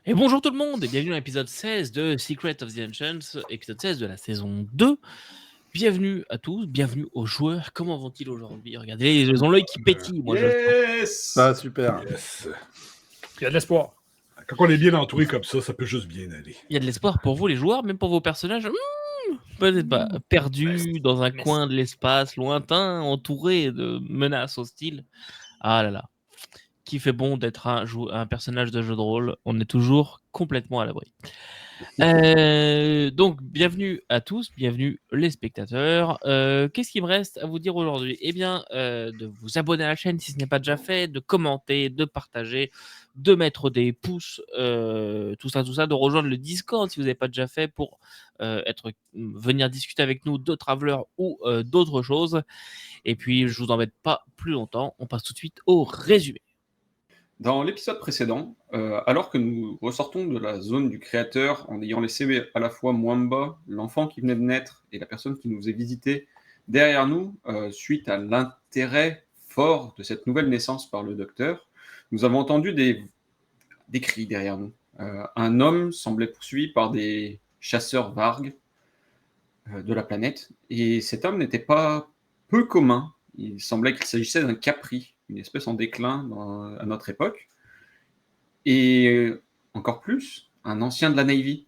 Et bonjour tout le monde et bienvenue dans l'épisode 16 de Secret of the Ancients, épisode 16 de la saison 2. Bienvenue à tous, bienvenue aux joueurs. Comment vont-ils aujourd'hui? Regardez, ils ont l'œil qui pétille, moi je le sens. Yes! Ah, super. Yes! Il y a de l'espoir. Quand on est bien entouré comme ça peut juste bien aller. Il y a de l'espoir pour vous les joueurs, même pour vos personnages. Peut-être pas perdus dans un coin de l'espace lointain, entouré de menaces hostiles. Ah là là, qui fait bon d'être un personnage de jeu de rôle. On est toujours complètement à l'abri. Donc, bienvenue à tous, bienvenue les spectateurs. Qu'est-ce qu'il me reste à vous dire aujourd'hui? Eh bien, de vous abonner à la chaîne si ce n'est pas déjà fait, de commenter, de partager, de mettre des pouces, tout ça, de rejoindre le Discord si vous n'avez pas déjà fait pour venir discuter avec nous de Traveler ou d'autres choses. Et puis, je vous embête pas plus longtemps, on passe tout de suite au résumé. Dans l'épisode précédent, alors que nous ressortons de la zone du créateur en ayant laissé à la fois Mwamba, l'enfant qui venait de naître, et la personne qui nous faisait visiter derrière nous, suite à l'intérêt fort de cette nouvelle naissance par le docteur, nous avons entendu des cris derrière nous. Un homme semblait poursuivi par des chasseurs vargues de la planète, et cet homme n'était pas peu commun. Il semblait qu'il s'agissait d'un capri, une espèce en déclin à notre époque. Et encore plus, un ancien de la Navy.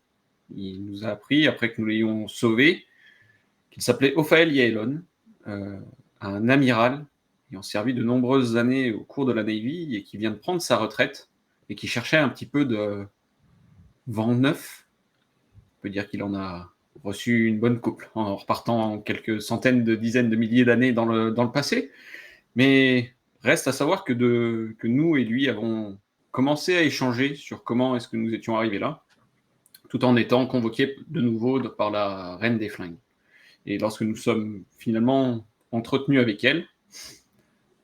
Il nous a appris, après que nous l'ayons sauvé, qu'il s'appelait Ophael Yaelon, un amiral ayant servi de nombreuses années au cours de la Navy et qui vient de prendre sa retraite et qui cherchait un petit peu de vent neuf. On peut dire qu'il en a reçu une bonne couple en repartant quelques centaines de dizaines de milliers d'années dans le passé. Mais reste à savoir que nous et lui avons commencé à échanger sur comment est-ce que nous étions arrivés là, tout en étant convoqués de nouveau par la Reine des Flingues. Et lorsque nous sommes finalement entretenus avec elle,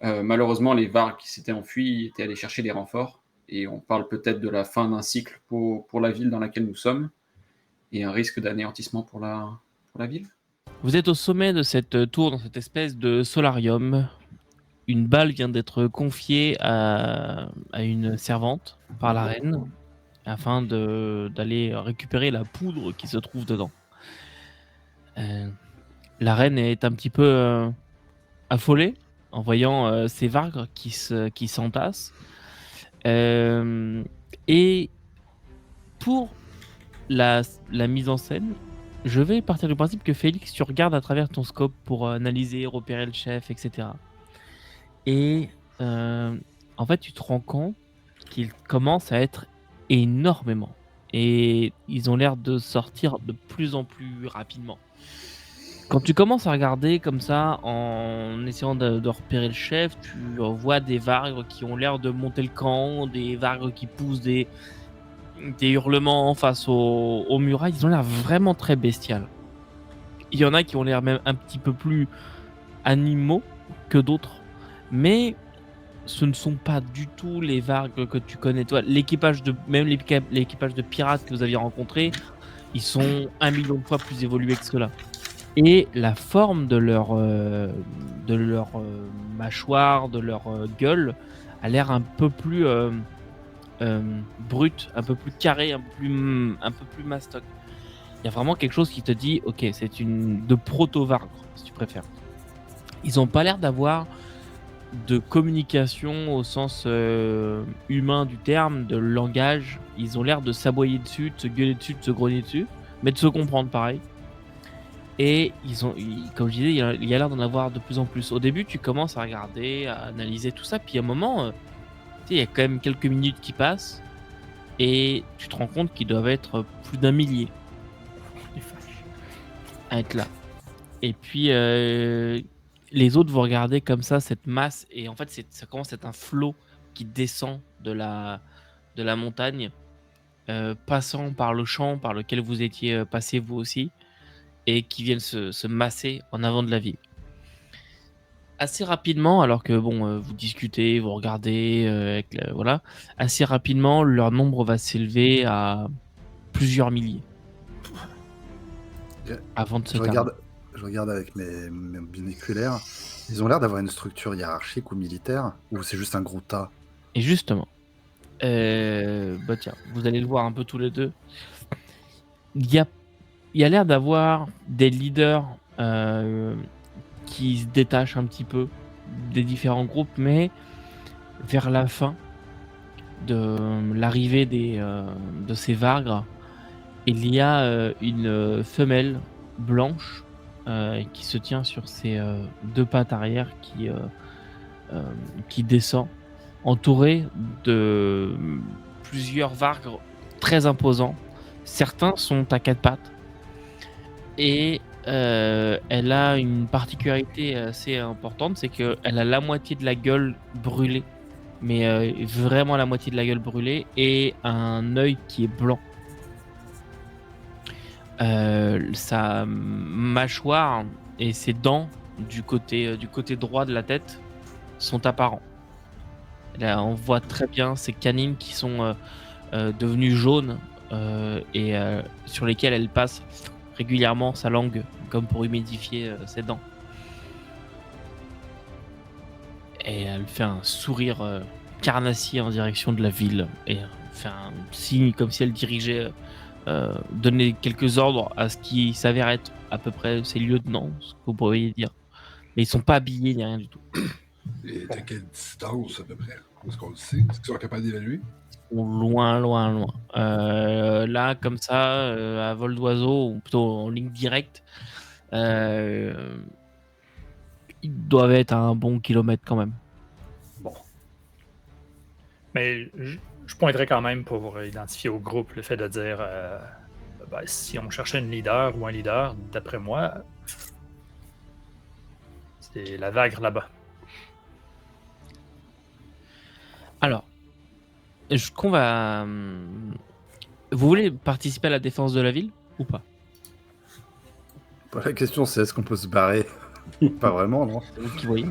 malheureusement les Vargs qui s'étaient enfuis étaient allés chercher des renforts, et on parle peut-être de la fin d'un cycle pour la ville dans laquelle nous sommes, et un risque d'anéantissement pour la ville. Vous êtes au sommet de cette tour, dans cette espèce de solarium. Une balle vient d'être confiée à une servante par la reine afin d'aller récupérer la poudre qui se trouve dedans. La reine est un petit peu affolée en voyant ces vargues qui s'entassent. Et pour la mise en scène, je vais partir du principe que Félix, tu regardes à travers ton scope pour analyser, repérer le chef, etc. Et en fait, tu te rends compte qu'ils commencent à être énormément. Et ils ont l'air de sortir de plus en plus rapidement. Quand tu commences à regarder comme ça, en essayant de repérer le chef, tu vois des vargues qui ont l'air de monter le camp, des vargues qui poussent des hurlements face aux murailles. Ils ont l'air vraiment très bestiales. Il y en a qui ont l'air même un petit peu plus animaux que d'autres. Mais ce ne sont pas du tout les vargues que tu connais. Toi, l'équipage de pirates que vous aviez rencontré, ils sont 1 million de fois plus évolués que ceux-là. Et la forme de leur mâchoire, de leur gueule, a l'air un peu plus brute, un peu plus carré, un peu plus mastoc. Il y a vraiment quelque chose qui te dit, ok, c'est une de proto-vargre, si tu préfères. Ils n'ont pas l'air d'avoir de communication au sens humain du terme, de langage. Ils ont l'air de s'aboyer dessus, de se gueuler dessus, de se grogner dessus, mais de se comprendre pareil. Et comme je disais, il y a l'air d'en avoir de plus en plus. Au début, tu commences à regarder, à analyser tout ça, puis à un moment, il y a quand même quelques minutes qui passent, et tu te rends compte qu'ils doivent être plus d'1 millier à être là. Et puis, les autres vont regarder comme ça cette masse, et en fait, ça commence à être un flot qui descend de la montagne, passant par le champ par lequel vous étiez passé vous aussi, et qui viennent se masser en avant de la ville. Assez rapidement, alors que vous discutez, vous regardez, voilà, assez rapidement, leur nombre va s'élever à plusieurs milliers. Avant de se terminer. Je regarde avec mes binoculaires. Ils ont l'air d'avoir une structure hiérarchique ou militaire, ou c'est juste un gros tas? Et justement, Bah tiens, vous allez le voir un peu tous les deux. Il y a, il y a l'air d'avoir des leaders qui se détachent un petit peu des différents groupes, mais vers la fin de l'arrivée de ces vargres, il y a une femelle blanche qui se tient sur ses deux pattes arrière qui descend, entourée de plusieurs vargres très imposants. Certains sont à quatre pattes et elle a une particularité assez importante, c'est qu'elle a la moitié de la gueule brûlée, mais vraiment la moitié de la gueule brûlée, et un œil qui est blanc. Sa mâchoire et ses dents du côté droit de la tête sont apparents. Là, on voit très bien ses canines qui sont devenues jaunes et sur lesquelles elle passe régulièrement sa langue comme pour humidifier ses dents. Et elle fait un sourire carnassier en direction de la ville et fait un signe comme si elle dirigeait, donner quelques ordres à ce qui s'avère être à peu près ses lieutenants, ce que vous pourriez dire. Mais ils sont pas habillés ni rien du tout. Et à quelle distance, à peu près? Est-ce qu'on le sait? Est-ce qu'ils sont capables d'évaluer? Loin. Là, comme ça, à vol d'oiseau, ou plutôt en ligne directe, ils doivent être à un bon kilomètre quand même. Bon. Mais je pointerais quand même pour identifier au groupe le fait de dire si on cherchait une leader ou un leader, d'après moi, c'est la vague là-bas. Alors, qu'on va. Vous voulez participer à la défense de la ville ou pas? La question, c'est est-ce qu'on peut se barrer? Pas vraiment, non? C'est vous qui voyez.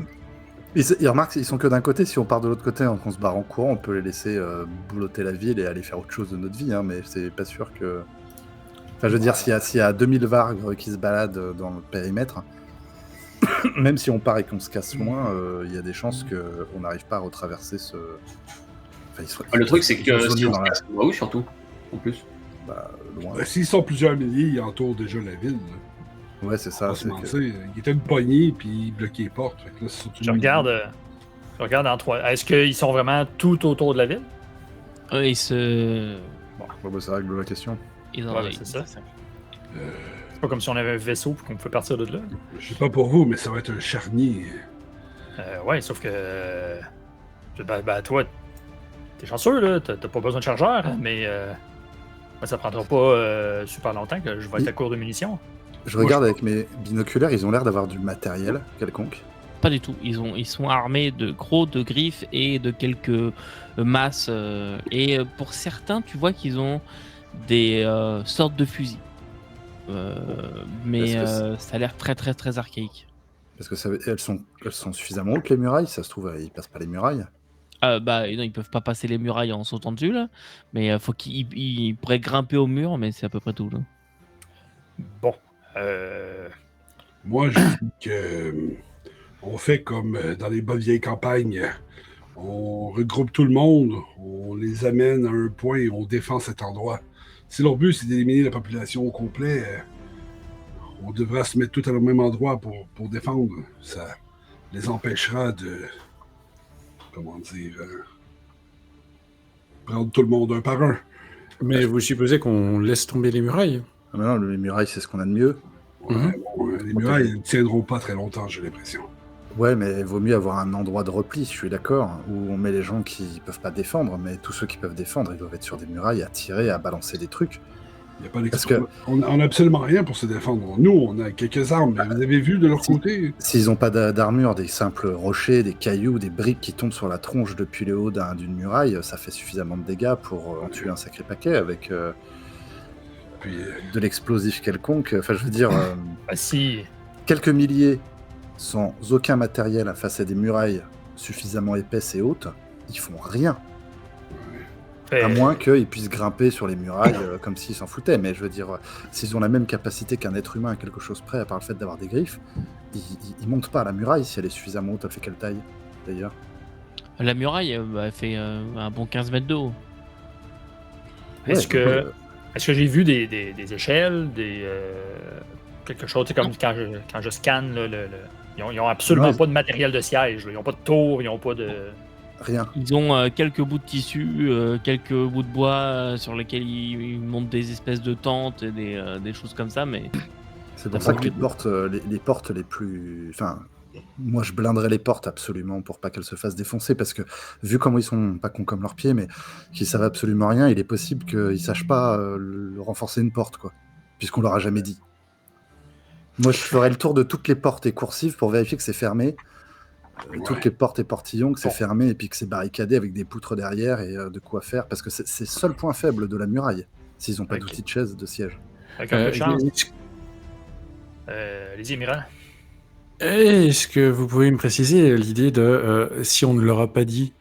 Ils remarquent, ils sont que d'un côté. Si on part de l'autre côté, qu'on se barre en courant, on peut les laisser boulotter la ville et aller faire autre chose de notre vie, hein, mais c'est pas sûr que... Enfin, je veux dire, s'il y a 2000 vargres qui se baladent dans le périmètre, même si on part et qu'on se casse loin, il y a des chances qu'on n'arrive pas à retraverser ce... Enfin, Le truc, c'est que si on dans se la... casse, on va où surtout, en plus? loin. S'ils sont plusieurs milliers, ils entourent déjà la ville. Là. Ouais, c'est ça. On va se mentir. Il était une poignée, puis ils bloquaient les portes. Fait que là, Je regarde en trois. Est-ce qu'ils sont vraiment tout autour de la ville? Ils se. Bon, ça règle la question. C'est ça. C'est pas comme si on avait un vaisseau et qu'on pouvait partir de là. Je sais pas pour vous, mais ça va être un charnier. Ouais, sauf que... toi, t'es chanceux, là. T'as pas besoin de chargeur, mais... ça prendra pas super longtemps que je vais être à court de munitions. Je regarde avec mes binoculaires, ils ont l'air d'avoir du matériel quelconque. Pas du tout. Ils sont armés de crocs, de griffes et de quelques masses. Et pour certains, tu vois qu'ils ont des sortes de fusils. Mais ça a l'air très très très archaïque. Parce que elles sont suffisamment hautes, les murailles. Ça se trouve, ils passent pas les murailles. Non, ils peuvent pas passer les murailles en sautant dessus là. Mais faut qu'ils pourraient grimper au mur, mais c'est à peu près tout là. Bon. Moi, je dis que on fait comme dans les bonnes vieilles campagnes. On regroupe tout le monde, on les amène à un point et on défend cet endroit. Si leur but, c'est d'éliminer la population au complet, on devra se mettre tout à le même endroit pour défendre. Ça les empêchera de... Comment dire... prendre tout le monde un par un. Mais vous supposez qu'on laisse tomber les murailles? Ah, mais non, les murailles, c'est ce qu'on a de mieux. Ouais, les murailles, elles ne tiendront pas très longtemps, j'ai l'impression. Ouais, mais il vaut mieux avoir un endroit de repli, je suis d'accord, où on met les gens qui peuvent pas défendre, mais tous ceux qui peuvent défendre, ils doivent être sur des murailles, à tirer, à balancer des trucs. Il y a pas on n'a absolument rien pour se défendre. Nous, on a quelques armes, mais vous avez vu de leur côté? S'ils n'ont pas d'armure, des simples rochers, des cailloux, des briques qui tombent sur la tronche depuis le haut d'une muraille, ça fait suffisamment de dégâts pour en tuer un sacré paquet avec de l'explosif quelconque. Enfin, je veux dire, si... quelques milliers sans aucun matériel face à des murailles suffisamment épaisses et hautes, ils font rien. À moins qu'ils puissent grimper sur les murailles comme s'ils s'en foutaient. Mais je veux dire, s'ils ont la même capacité qu'un être humain à quelque chose près, à part le fait d'avoir des griffes, ils montent pas à la muraille si elle est suffisamment haute. Elle fait quelle taille, d'ailleurs? La muraille, elle fait un bon 15 mètres de haut. Est-ce que j'ai vu des échelles, quelque chose, tu sais, comme quand je scanne, là, ils ont absolument pas de matériel de siège, là. Ils n'ont pas de tour, ils n'ont pas de... Rien. Ils ont quelques bouts de tissu, quelques bouts de bois sur lesquels ils montent des espèces de tentes et des choses comme ça, mais... C'est pour ça que les portes les plus... Enfin, moi, je blinderais les portes absolument pour pas qu'elles se fassent défoncer, parce que vu comment ils sont pas cons comme leurs pieds, mais qu'ils savent absolument rien, il est possible qu'ils sachent pas renforcer une porte, quoi, puisqu'on leur a jamais dit. Moi, je ferais le tour de toutes les portes et coursives pour vérifier que c'est fermé, toutes les portes et portillons, que c'est fermé, et puis que c'est barricadé avec des poutres derrière et de quoi faire, parce que c'est le seul point faible de la muraille, s'ils ont pas d'outils de chaise, de siège. Avec un peu de chance. Les Émirats. Est-ce que vous pouvez me préciser l'idée de si on ne leur a pas dit,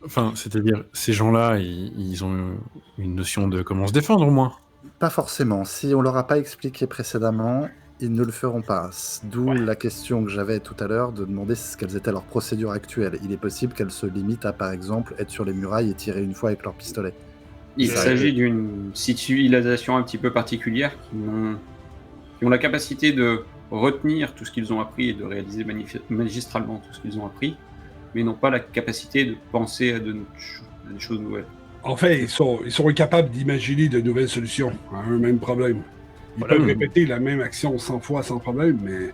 enfin, c'est-à-dire ces gens-là, ils ont une notion de comment se défendre au moins. Pas forcément. Si on leur a pas expliqué précédemment, ils ne le feront pas. D'où la question que j'avais tout à l'heure de demander quelles étaient leurs procédures actuelles. Il est possible qu'elles se limitent à, par exemple, être sur les murailles et tirer une fois avec leur pistolet. Il s'agit d'une civilisation un petit peu particulière qui ont la capacité de retenir tout ce qu'ils ont appris et de réaliser magistralement tout ce qu'ils ont appris, mais n'ont pas la capacité de penser à des choses nouvelles. En fait, ils sont incapables d'imaginer de nouvelles solutions à un même problème. Ils peuvent répéter la même action 100 fois sans problème, mais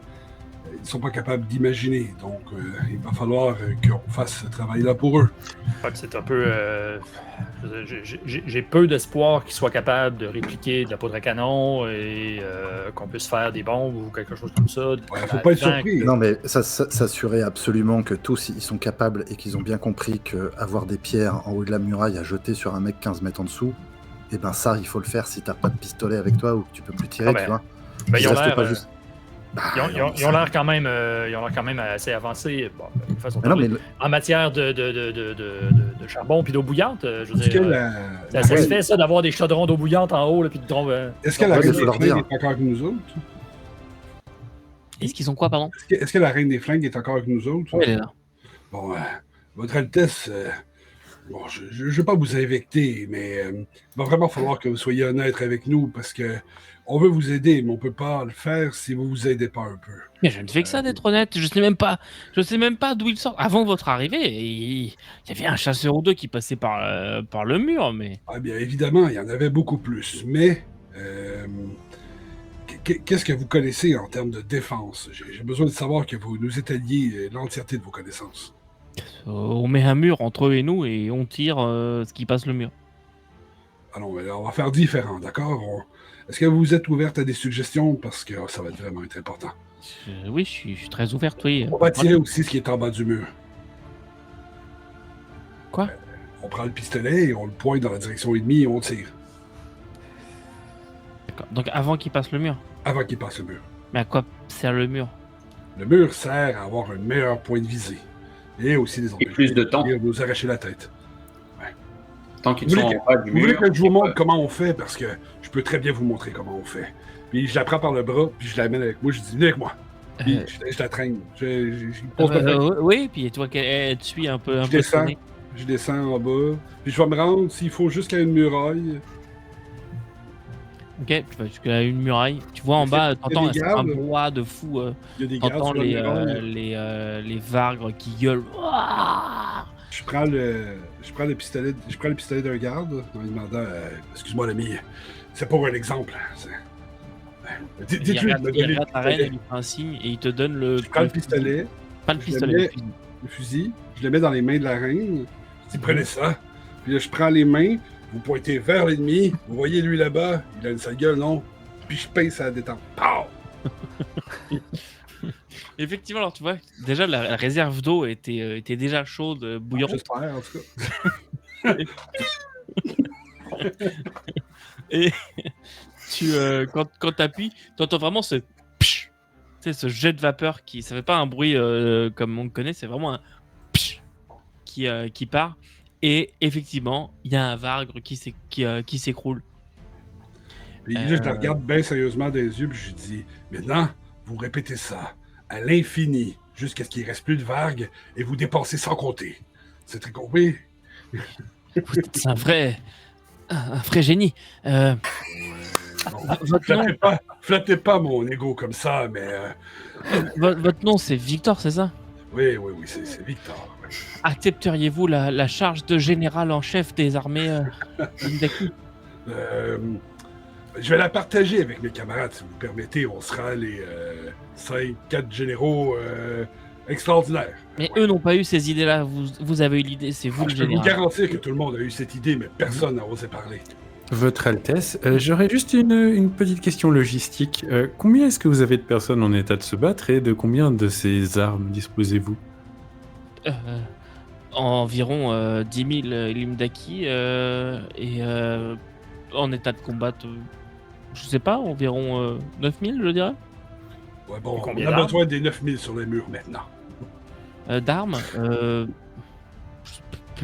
ils ne sont pas capables d'imaginer. Donc, il va falloir qu'on fasse ce travail-là pour eux. C'est un peu... j'ai peu d'espoir qu'ils soient capables de répliquer de la poudre à canon et qu'on puisse faire des bombes ou quelque chose comme ça. Il ne faut pas être surpris. Non, mais s'assurer absolument que tous, ils sont capables et qu'ils ont bien compris qu'avoir des pierres en haut de la muraille à jeter sur un mec 15 mètres en dessous, et ben ça, il faut le faire si t'as pas de pistolet avec toi ou que tu peux plus tirer, tu vois. Ils ont l'air... Ils ont l'air quand même assez avancés. Bon, de façon en matière de charbon puis d'eau bouillante. Je veux dire, ça se fait ça d'avoir des chaudrons d'eau bouillante en haut là, puis de tomber. Est-ce que la reine des flingues est encore avec nous autres? Est-ce qu'ils ont quoi, pardon? Est-ce que la reine des flingues est encore avec nous autres? Oui, elle est là. Bon, Votre Altesse, bon, je ne vais pas vous invecter, mais il va vraiment falloir que vous soyez honnête avec nous parce que on veut vous aider, mais on ne peut pas le faire si vous ne vous aidez pas un peu. Mais je ne fais que ça d'être honnête. Je sais même pas d'où il sort. Avant votre arrivée, il y avait un chasseur ou deux qui passait par le mur, mais... Ah bien évidemment, il y en avait beaucoup plus. Mais qu'est-ce que vous connaissez en termes de défense? J'ai besoin de savoir que vous nous étaliez l'entièreté de vos connaissances. On met un mur entre eux et nous et on tire ce qui passe le mur. Alors, on va faire différent, d'accord? Est-ce que vous êtes ouverte à des suggestions? Parce que ça va vraiment être important. Oui, je suis très ouverte, oui. On va tirer aussi ce qui est en bas du mur. Quoi? On prend le pistolet et on le pointe dans la direction ennemie et on tire. D'accord. Donc avant qu'il passe le mur? Avant qu'il passe le mur. Mais à quoi sert le mur? Le mur sert à avoir un meilleur point de visée. Et aussi des empêcher. Et plus de temps. Et nous arracher la tête. Tant qu'ils sont en bas du mur. Vous voulez que je vous montre comment on fait? Parce que je peux très bien vous montrer comment on fait. Puis je la prends par le bras, puis je la mène avec moi. Je dis, venez avec moi. Puis je la traîne. Oui, puis toi, elle te suit un peu. Je descends en bas. Puis je vais me rendre, s'il faut, jusqu'à une muraille. Ok, tu vas jusqu'à une muraille. Tu vois en bas, t'entends un brouhaha de fou. T'entends les vargres qui gueulent. Je prends le pistolet d'un garde en lui demandant excuse-moi l'ami, c'est pour un exemple. Il regarde ta reine, il lui fait un signe et il te donne le. Je prends le pistolet. Pas le pistolet, le fusil. Je le mets dans les mains de la reine. Je dis prenez ça. Puis là, je prends les mains, vous pointez vers l'ennemi. Vous voyez lui là-bas, il a une sale gueule, non? Puis je pince à la détente. Pow! Effectivement, alors tu vois, déjà la réserve d'eau était déjà chaude, bouillante. J'espère, en tout cas. Et quand t'appuies, t'entends vraiment ce jet de vapeur qui, ça fait pas un bruit comme on le connaît, c'est vraiment un qui part. Et effectivement, il y a un vargre qui s'écroule. Puis là, je la regarde bien sérieusement dans les yeux, puis je lui dis maintenant, vous répétez ça à l'infini. jusqu'à ce qu'il ne reste plus de vagues et vous dépensez sans compter. C'est très compris? C'est un vrai génie. Flattez pas mon ego comme ça, mais... Votre nom, c'est Victor, c'est ça? Oui, c'est Victor. Accepteriez-vous la charge de général en chef des armées Daki? Je vais la partager avec mes camarades, si vous permettez. On sera les 5-4 généraux extraordinaires. Mais eux n'ont pas eu ces idées-là. Vous avez eu l'idée, c'est vous le Je peux général. vous garantir que tout le monde a eu cette idée, mais personne n'a osé parler. Votre Altesse, j'aurais juste une petite question logistique. Combien est-ce que vous avez de personnes en état de se battre et de combien de ces armes disposez-vous? Environ 10 000 Limdaki et en état de combat, je sais pas, environ 9 000, je dirais. Ouais, bon, on combien a d'armes? besoin des 9000 sur les murs maintenant. D'armes,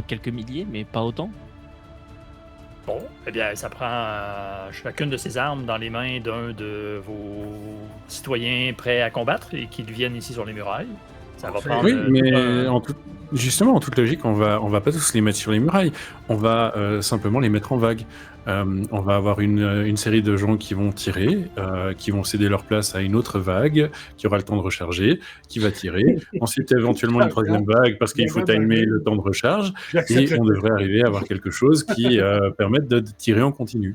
quelques milliers, mais pas autant. Bon, eh bien, ça prend chacune de ces armes dans les mains d'un de vos citoyens prêts à combattre et qui viennent ici sur les murailles. Ça va prendre... Oui, mais justement, en toute logique, on va pas tous les mettre sur les murailles. On va simplement les mettre en vague. On va avoir une série de gens qui vont tirer, qui vont céder leur place à une autre vague, qui aura le temps de recharger, qui va tirer. Ensuite, éventuellement, une troisième vague, parce qu'il faut timer le temps de recharge. Et on devrait arriver à avoir quelque chose qui permette de tirer en continu.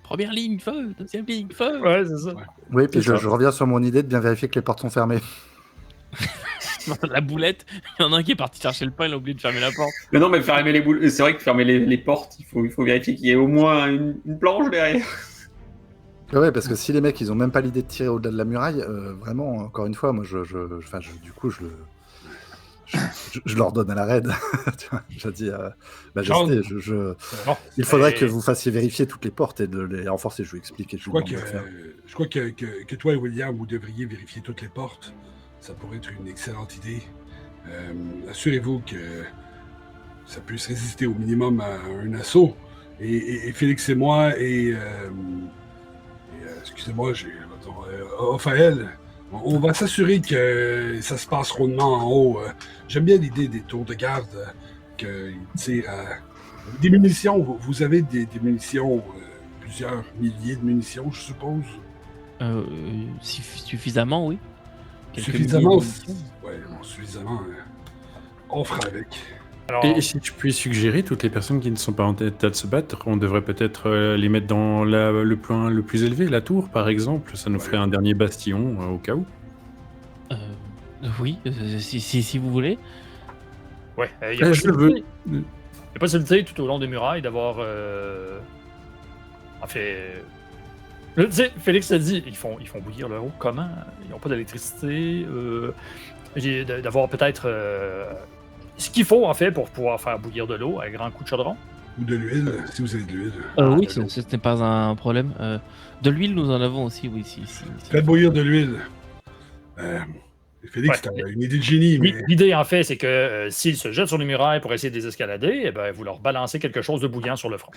Première ligne, feu. Deuxième ligne, feu. Ouais, c'est ça. Ouais. Oui, puis je reviens sur mon idée de bien vérifier que les portes sont fermées. La boulette, il y en a un qui est parti chercher le pain, il a oublié de fermer la porte. Mais non, mais fermer les boules, c'est vrai que fermer les portes, il faut vérifier qu'il y ait au moins une planche derrière. Ouais, parce que si les mecs, ils ont même pas l'idée de tirer au-delà de la muraille, vraiment, encore une fois, moi, du coup, je leur donne à la raid. Je dis, Majesté, il faudrait que vous fassiez vérifier toutes les portes et de les renforcer. Je vous explique. Je crois que toi et William, vous devriez vérifier toutes les portes. Ça pourrait être une excellente idée. Assurez-vous que ça puisse résister au minimum à un assaut. Et Félix et moi, excusez-moi, Raphaël, on va s'assurer que ça se passe rondement en haut. J'aime bien l'idée des tours de garde, qu'ils tirent à... Des munitions, vous avez des munitions, plusieurs milliers de munitions, je suppose? Suffisamment, oui. Suffisamment? Ouais, suffisamment. On fera avec. Alors... Et si tu puis suggérer, toutes les personnes qui ne sont pas en état de se battre, on devrait peut-être les mettre dans le point le plus élevé, la tour par exemple. Ça nous ferait un dernier bastion au cas où. Oui, si vous voulez. Ouais, il y a possibilité tout au long des murailles d'avoir... En fait... Tu sais, Félix a dit, ils font bouillir leur eau. Comment? Ils n'ont pas d'électricité. D'avoir peut-être ce qu'il faut, en fait, pour pouvoir faire bouillir de l'eau à grand coup de chaudron. Ou de l'huile, si vous avez de l'huile. Oui, ce n'est pas un problème. De l'huile, nous en avons aussi, oui. Si. Faites bouillir de l'huile. Félix, t'as une idée de génie, mais... L'idée, en fait, c'est que s'ils se jettent sur les murailles pour essayer de les escalader, eh ben, vous leur balancez quelque chose de bouillant sur le front.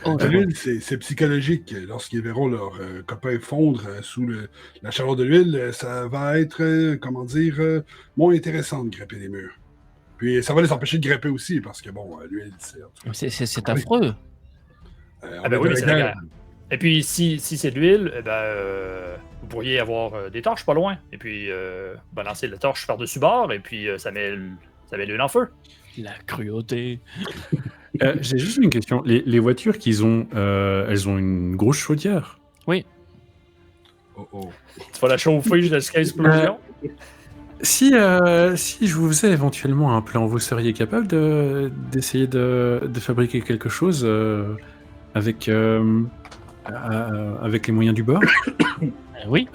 L'huile, c'est psychologique. Lorsqu'ils verront leurs copains fondre sous la chaleur de l'huile, ça va être, moins intéressant de grimper les murs. Puis ça va les empêcher de grimper aussi, parce que, bon, l'huile, c'est affreux. Oui, mais c'est la guerre. Et puis, si c'est de l'huile, vous pourriez avoir des torches pas loin, et puis balancer la torche par-dessus bord, et puis ça met l'huile en feu. La cruauté. J'ai juste une question. Les voitures qu'ils ont, elles ont une grosse chaudière? Oui. Tu vas la chauffer jusqu'à l'explosion? Si je vous faisais éventuellement un plan, vous seriez capable d'essayer de fabriquer quelque chose avec les moyens du bord? Oui,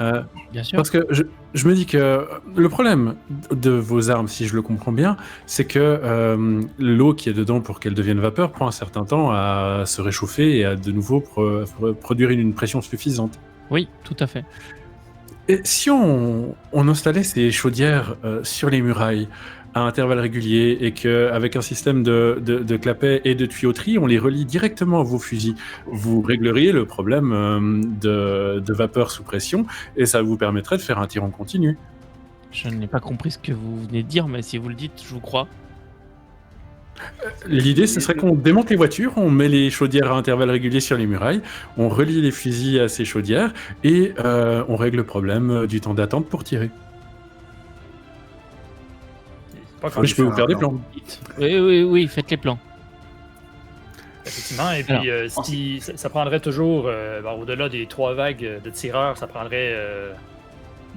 bien sûr. Parce que je me dis que le problème de vos armes, si je le comprends bien, c'est que l'eau qui est dedans pour qu'elle devienne vapeur prend un certain temps à se réchauffer et à de nouveau produire une pression suffisante. Oui, tout à fait. Et si on installait ces chaudières sur les murailles à intervalles réguliers et qu'avec un système de clapets et de tuyauterie, on les relie directement à vos fusils, vous régleriez le problème de vapeur sous pression et ça vous permettrait de faire un tir en continu. Je n'ai pas compris ce que vous venez de dire, mais si vous le dites, je vous crois. L'idée, ce serait qu'on démonte les voitures, on met les chaudières à intervalles réguliers sur les murailles, on relie les fusils à ces chaudières et on règle le problème du temps d'attente pour tirer. Pas Je peux vous faire des plans. Oui, faites les plans. Effectivement, et puis ça prendrait toujours, au-delà des 3 vagues de tireurs, ça prendrait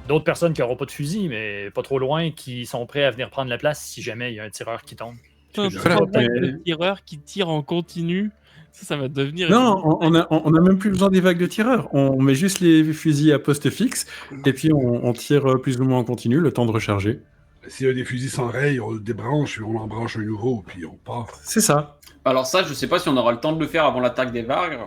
d'autres personnes qui n'auront pas de fusil, mais pas trop loin, qui sont prêts à venir prendre la place si jamais il y a un tireur qui tombe. Le tireur qui tire en continu, ça va devenir... Non, on a même plus besoin des vagues de tireurs. On met juste les fusils à poste fixe et puis on tire plus ou moins en continu, le temps de recharger. S'il y a des fusils sans rail, on le débranche, puis on en branche un nouveau, puis on part. C'est ça. Alors ça, je sais pas si on aura le temps de le faire avant l'attaque des vagues.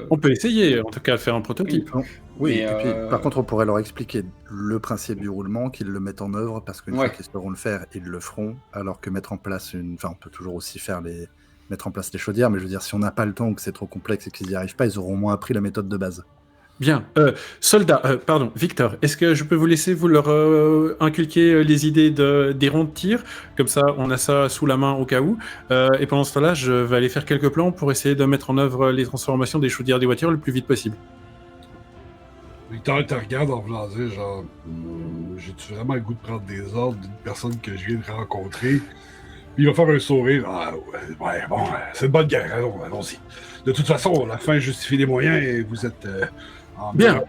On peut essayer, en tout cas, de faire un prototype. Oui, et puis, par contre, on pourrait leur expliquer le principe du roulement, qu'ils le mettent en œuvre, parce qu'une fois qu'ils sauront le faire, ils le feront, alors que mettre en place on peut toujours aussi mettre en place les chaudières, mais je veux dire, si on n'a pas le temps ou que c'est trop complexe et qu'ils n'y arrivent pas, ils auront au moins appris la méthode de base. Bien. Victor, est-ce que je peux vous laisser vous leur inculquer les idées des ronds de tir? Comme ça, on a ça sous la main au cas où. Et pendant ce temps-là, je vais aller faire quelques plans pour essayer de mettre en œuvre les transformations des chaudières des voitures le plus vite possible. Victor te regarde en voulant dire, genre, j'ai-tu vraiment le goût de prendre des ordres d'une personne que je viens de rencontrer? Puis il va faire un sourire. Ah, ouais, bon, c'est une bonne guerre, allons-y. De toute façon, la fin justifie les moyens et vous êtes... Bien,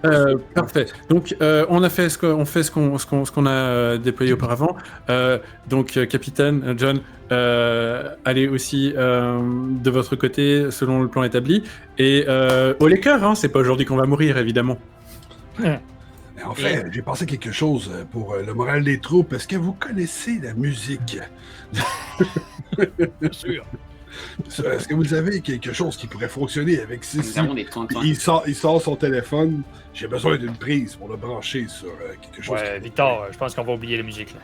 parfait. Donc, on a fait ce qu'on a déployé auparavant. Donc, capitaine John, allez aussi de votre côté selon le plan établi. Et au les cœurs, c'est pas aujourd'hui qu'on va mourir, évidemment. En fait, j'ai pensé quelque chose pour le moral des troupes. Est-ce que vous connaissez la musique? Bien sûr. Est-ce que vous avez quelque chose qui pourrait fonctionner avec Sissi? Il sort son téléphone. J'ai besoin d'une prise pour le brancher sur quelque chose. Ouais, Victor, je pense qu'on va oublier la musique. Là.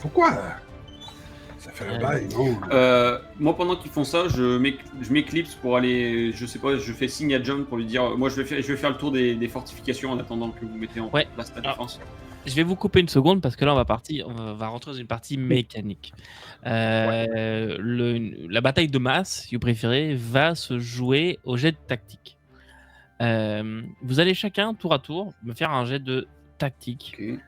Pourquoi? Ça fait un bail, non? Moi, pendant qu'ils font ça, je m'éclipse pour aller... Je sais pas, je fais signe à John pour lui dire... Moi, je vais faire le tour des fortifications en attendant que vous mettez en place la défense. Je vais vous couper une seconde parce que là, on va rentrer dans une partie mécanique. La bataille de masse, si vous préférez, va se jouer au jet de tactique. Vous allez chacun, tour à tour, me faire un jet de tactique. Okay.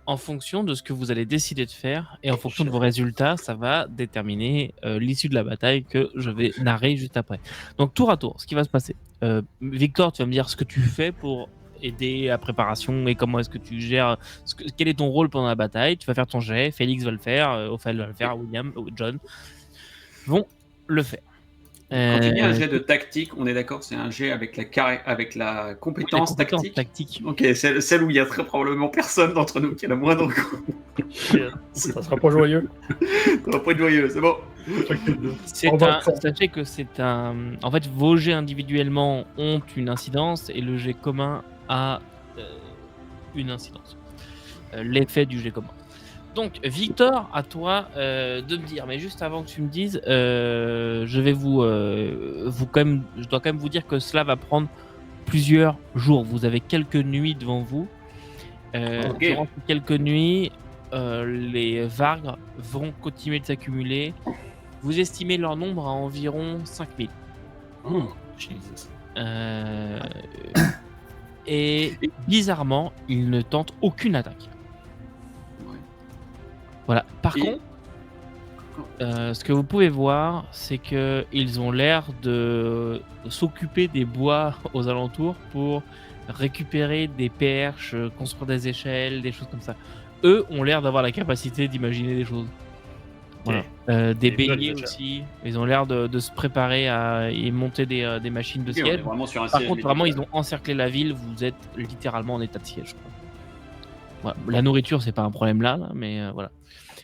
En fonction de ce que vous allez décider de faire et en fonction de vos résultats, ça va déterminer l'issue de la bataille que je vais narrer juste après. Donc, tour à tour, ce qui va se passer. Victor, tu vas me dire ce que tu fais pour aider à la préparation et comment est-ce que tu gères, quel est ton rôle pendant la bataille. Tu vas faire ton jet, Félix va le faire, Ophel va le faire, William, John vont le faire. Quand il y a un jet de tactique, on est d'accord, c'est un jet avec la compétence tactique. Ok, celle où il y a très probablement personne d'entre nous qui a la moindre. Ça sera pas joyeux. Ça va pas être joyeux, c'est bon. Sachez que c'est un. En fait, vos jets individuellement ont une incidence et le jet commun a une incidence. L'effet du jet commun. Donc, Victor, à toi de me dire, mais juste avant que tu me dises, je dois quand même vous dire que cela va prendre plusieurs jours. Vous avez quelques nuits devant vous. Durant ces quelques nuits, les vargues vont continuer de s'accumuler. Vous estimez leur nombre à environ 5000. Oh, Jesus. Et bizarrement, ils ne tentent aucune attaque. Voilà. Par contre, ce que vous pouvez voir, c'est qu'ils ont l'air de s'occuper des bois aux alentours pour récupérer des perches, construire des échelles, des choses comme ça. Eux ont l'air d'avoir la capacité d'imaginer des choses. Voilà. Des béliers aussi. Ils ont l'air de se préparer à y monter des machines de siège. Par contre, vraiment, ils ont encerclé la ville. Vous êtes littéralement en état de siège. Voilà. La nourriture, c'est pas un problème là, mais voilà.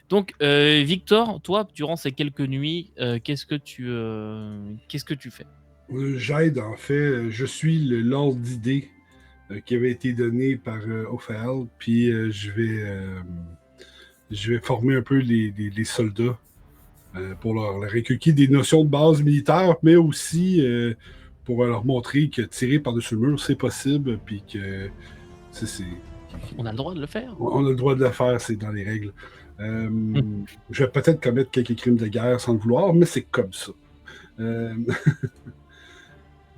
Donc, Victor, toi, durant ces quelques nuits, qu'est-ce que tu fais? J'aide, en fait. Je suis le lord d'idées qui avait été donné par Ophel, puis je vais former un peu les soldats pour leur inculquer des notions de base militaire, mais aussi pour leur montrer que tirer par-dessus le mur, c'est possible, puis que On a le droit de le faire. On a le droit de le faire, c'est dans les règles. Je vais peut-être commettre quelques crimes de guerre sans le vouloir, mais c'est comme ça.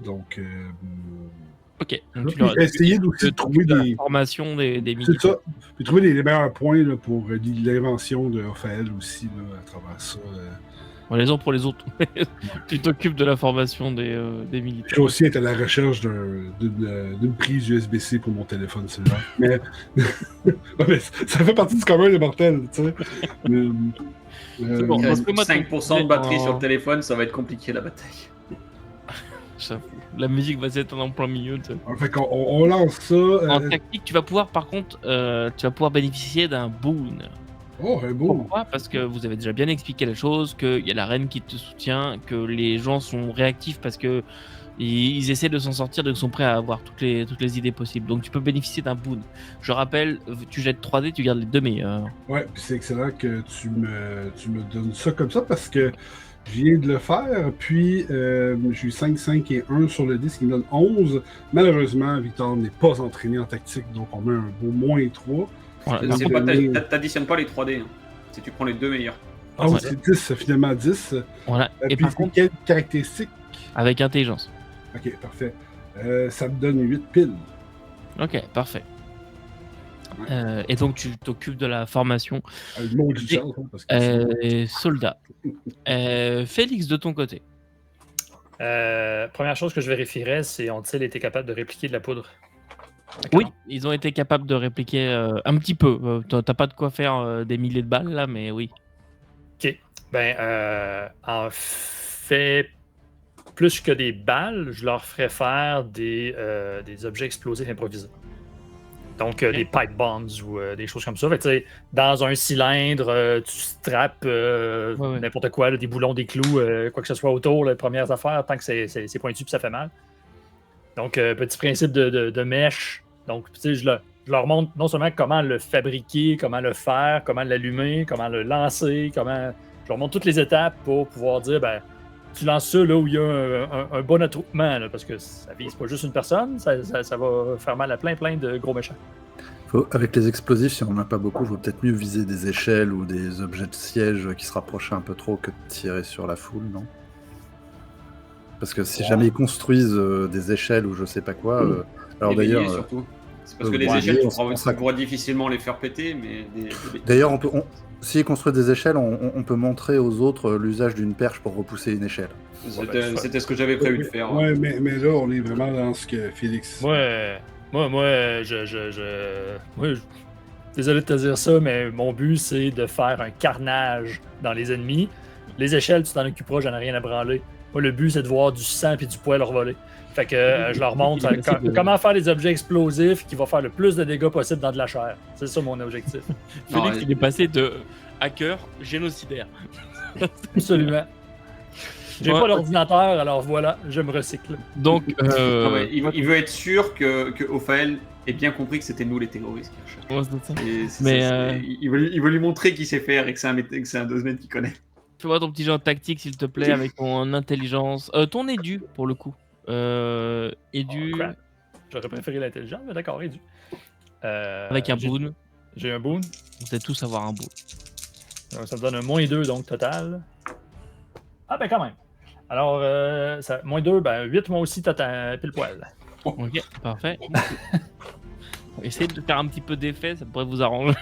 Donc, ok. Donc, essayer aussi de trouver des formations des c'est militaires. ça. Puis trouver les meilleurs points là, pour l'invention de Raphaël aussi là, à travers ça. Les uns pour les autres. Tu t'occupes de la formation des Je militaires. vais aussi être à la recherche d'une prise USB-C pour mon téléphone cellulaire. Mais, ouais, mais ça fait partie du commun des mortels, tu sais. C'est bon. Parce que moi, 5% de batterie sur le téléphone, ça va être compliqué la bataille. La musique va s'éteindre en plein milieu. Tu sais. Fait qu'on on lance ça. En tactique, tu vas pouvoir par contre bénéficier d'un boon. Oh, un beau. Pourquoi ? Parce que vous avez déjà bien expliqué la chose, qu'il y a la reine qui te soutient, que les gens sont réactifs parce que ils essaient de s'en sortir, donc ils sont prêts à avoir toutes les idées possibles. Donc tu peux bénéficier d'un boon. Je rappelle, tu jettes 3D, tu gardes les 2 meilleurs. Ouais, puis c'est excellent que tu me donnes ça comme ça parce que je viens de le faire, puis j'ai eu 5, 5 et 1 sur le disque qui me donne 11. Malheureusement, Victor n'est pas entraîné en tactique, donc on met un beau -3. Voilà. T'additionnes pas les 3D, hein. Si tu prends les 2 meilleurs. Ah oui, c'est 10, finalement 10. Voilà. Et puis par contre, quelle caractéristique? avec intelligence. Ok, parfait. Ça me donne 8 piles. Ok, parfait. Ouais. Et donc tu t'occupes de la formation Le mot du des chance, parce que soldats. Félix, de ton côté. Première chose que je vérifierais, c'est ont-ils été capables de répliquer de la poudre? Oui, ils ont été capables de répliquer un petit peu. T'as pas de quoi faire des milliers de balles là, mais oui. Ok. En fait, plus que des balles, je leur ferais faire des objets explosifs improvisés. Donc, des pipe bombs ou des choses comme ça. Fait que, dans un cylindre, tu strappes n'importe quoi, là, des boulons, des clous, quoi que ce soit autour, les premières affaires, tant que c'est pointu et ça fait mal. Donc, petit principe de mèche. Donc, je leur montre non seulement comment le fabriquer, comment le faire, comment l'allumer, comment le lancer, je leur montre toutes les étapes pour pouvoir dire, tu lances ça là où il y a un bon attroupement, là, parce que ça vise pas juste une personne, ça va faire mal à plein de gros méchants. Avec les explosifs, si on n'en a pas beaucoup, il vaut peut-être mieux viser des échelles ou des objets de siège qui se rapprochaient un peu trop que de tirer sur la foule, non? Parce que si jamais ils construisent des échelles ou je sais pas quoi... alors d'ailleurs... surtout. C'est parce que les échelles, tu pourras difficilement les faire péter, mais... D'ailleurs, s'ils construisent des échelles, on peut montrer aux autres l'usage d'une perche pour repousser une échelle. C'était ce que j'avais prévu de faire. Ouais, mais là, on est vraiment dans ce que Félix... Moi, désolé de te dire ça, mais mon but, c'est de faire un carnage dans les ennemis. Les échelles, tu t'en occuperas, j'en ai rien à branler. Moi, le but, c'est de voir du sang et du poil revoler. Fait que je leur montre comment faire des objets explosifs qui vont faire le plus de dégâts possible dans de la chair. C'est ça mon objectif. Félix, il est passé de hacker génocidaire. Absolument. J'ai pas l'ordinateur, alors voilà, je me recycle. Donc, il veut être sûr que Ophaël ait bien compris que c'était nous les terroristes qui recherchaient. Il veut lui montrer qu'il sait faire et que c'est un dosmen qui connaît. Fais-moi ton petit genre tactique, s'il te plaît, avec ton intelligence. Ton édu, pour le coup. Édu. Oh, j'aurais préféré l'intelligence, mais d'accord, édu. Avec un boon. J'ai un boon. Vous allez tous avoir un boon. Ça me donne un -2, donc total. Ah, quand même. Alors, -2, 8 moi aussi, t'as pile poil. Ok, parfait. Essayez de faire un petit peu d'effet, ça pourrait vous arranger.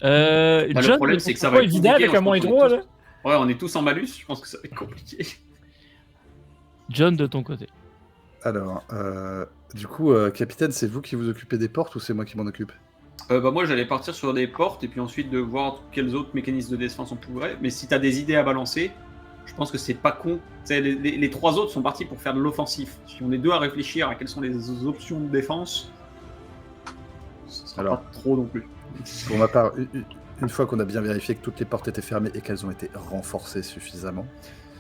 John, le problème, c'est que ça va être évident avec un -3, là. Ouais, on est tous en malus, je pense que ça va être compliqué. John, de ton côté. Alors, du coup, capitaine, c'est vous qui vous occupez des portes ou c'est moi qui m'en occupe? Moi, j'allais partir sur des portes et puis ensuite de voir quels autres mécanismes de défense on pourrait. Mais si t'as des idées à balancer, je pense que c'est pas con. Les 3 autres sont partis pour faire de l'offensif. Si on est 2 à réfléchir à quelles sont les options de défense, ce sera pas trop non plus. Pour ma part, une fois qu'on a bien vérifié que toutes les portes étaient fermées et qu'elles ont été renforcées suffisamment,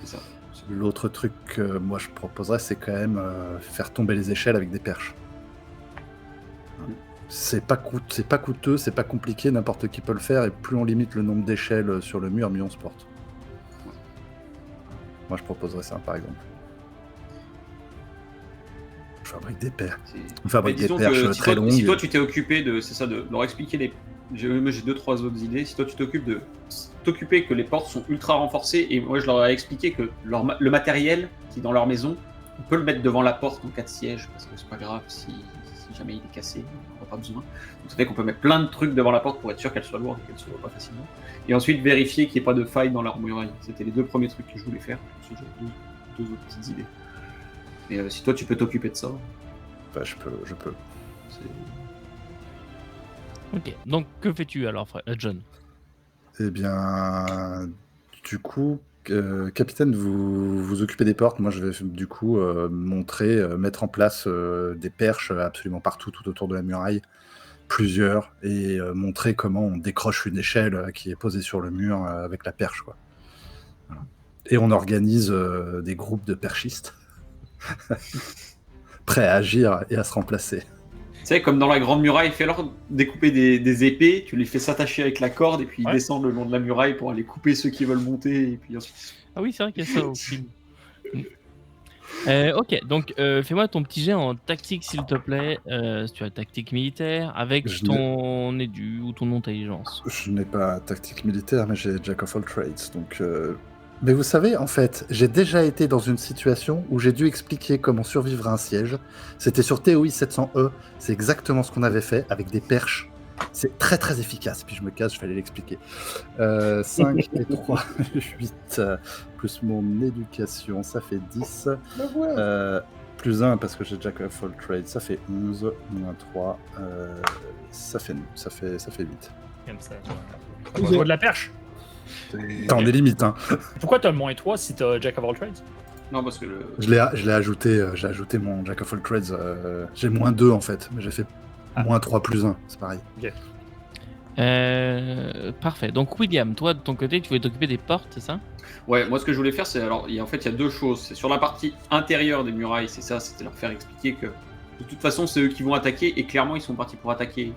c'est ça. L'autre truc que moi je proposerais, c'est quand même faire tomber les échelles avec des perches. C'est pas coûteux, c'est pas compliqué, n'importe qui peut le faire, et plus on limite le nombre d'échelles sur le mur, mieux on se porte. Moi je proposerais ça par exemple. On fabrique des perches. On Mais fabrique des disons perches que très longues. si toi tu t'es occupé de, c'est ça, de leur expliquer les. J'ai 2-3 autres idées. Si toi tu t'occupes que les portes sont ultra renforcées, et moi je leur ai expliqué que le matériel qui est dans leur maison, on peut le mettre devant la porte en cas de siège, parce que c'est pas grave si jamais il est cassé, on n'aura pas besoin. Donc ça fait qu'on peut mettre plein de trucs devant la porte pour être sûr qu'elle soit lourde et qu'elle se voit pas facilement. Et ensuite vérifier qu'il n'y ait pas de faille dans leur muraille. C'était les 2 premiers trucs que je voulais faire. Ensuite j'ai deux autres petites idées. Mais si toi tu peux t'occuper de ça. Bah, je peux. Ok, donc que fais-tu alors, John? Eh bien, du coup, capitaine, vous vous occupez des portes. Moi, je vais du coup mettre en place des perches absolument partout, tout autour de la muraille, plusieurs, et montrer comment on décroche une échelle qui est posée sur le mur avec la perche, quoi. Voilà. Et on organise des groupes de perchistes prêts à agir et à se remplacer. Tu sais, comme dans la grande muraille, fais-leur découper des épées, tu les fais s'attacher avec la corde et puis ils descendent le long de la muraille pour aller couper ceux qui veulent monter. Et puis ensuite... Ah oui, c'est vrai qu'il y a ça au film. Ok, donc fais-moi ton petit jet en tactique, s'il te plaît. Si tu as tactique militaire, avec ton édu ou ton intelligence. Je n'ai pas tactique militaire, mais j'ai Jack of all trades, donc... Mais vous savez, en fait, j'ai déjà été dans une situation où j'ai dû expliquer comment survivre à un siège. C'était sur TOI 700E, c'est exactement ce qu'on avait fait, avec des perches. C'est très très efficace, puis je me casse, je fallait l'expliquer. 5 et 3, 8, plus mon éducation, ça fait 10. Plus 1 parce que j'ai Jack of all trades, ça fait 11, moins 3, ça fait 8. Comme ça. On va jouer de la perche. T'en des limites, hein. Pourquoi t'as le moins 3 si t'as Jack of all trades? Non, parce que je l'ai ajouté, j'ai ajouté mon Jack of all trades. J'ai moins 2 en fait, mais j'ai fait moins 3 plus 1, c'est pareil. Ok. Parfait. Donc William, toi de ton côté, tu voulais t'occuper des portes, c'est ça? Ouais, moi ce que je voulais faire, c'est alors, il y a 2 choses. C'est sur la partie intérieure des murailles, c'est ça, c'était leur faire expliquer que de toute façon, c'est eux qui vont attaquer et clairement, ils sont partis pour attaquer.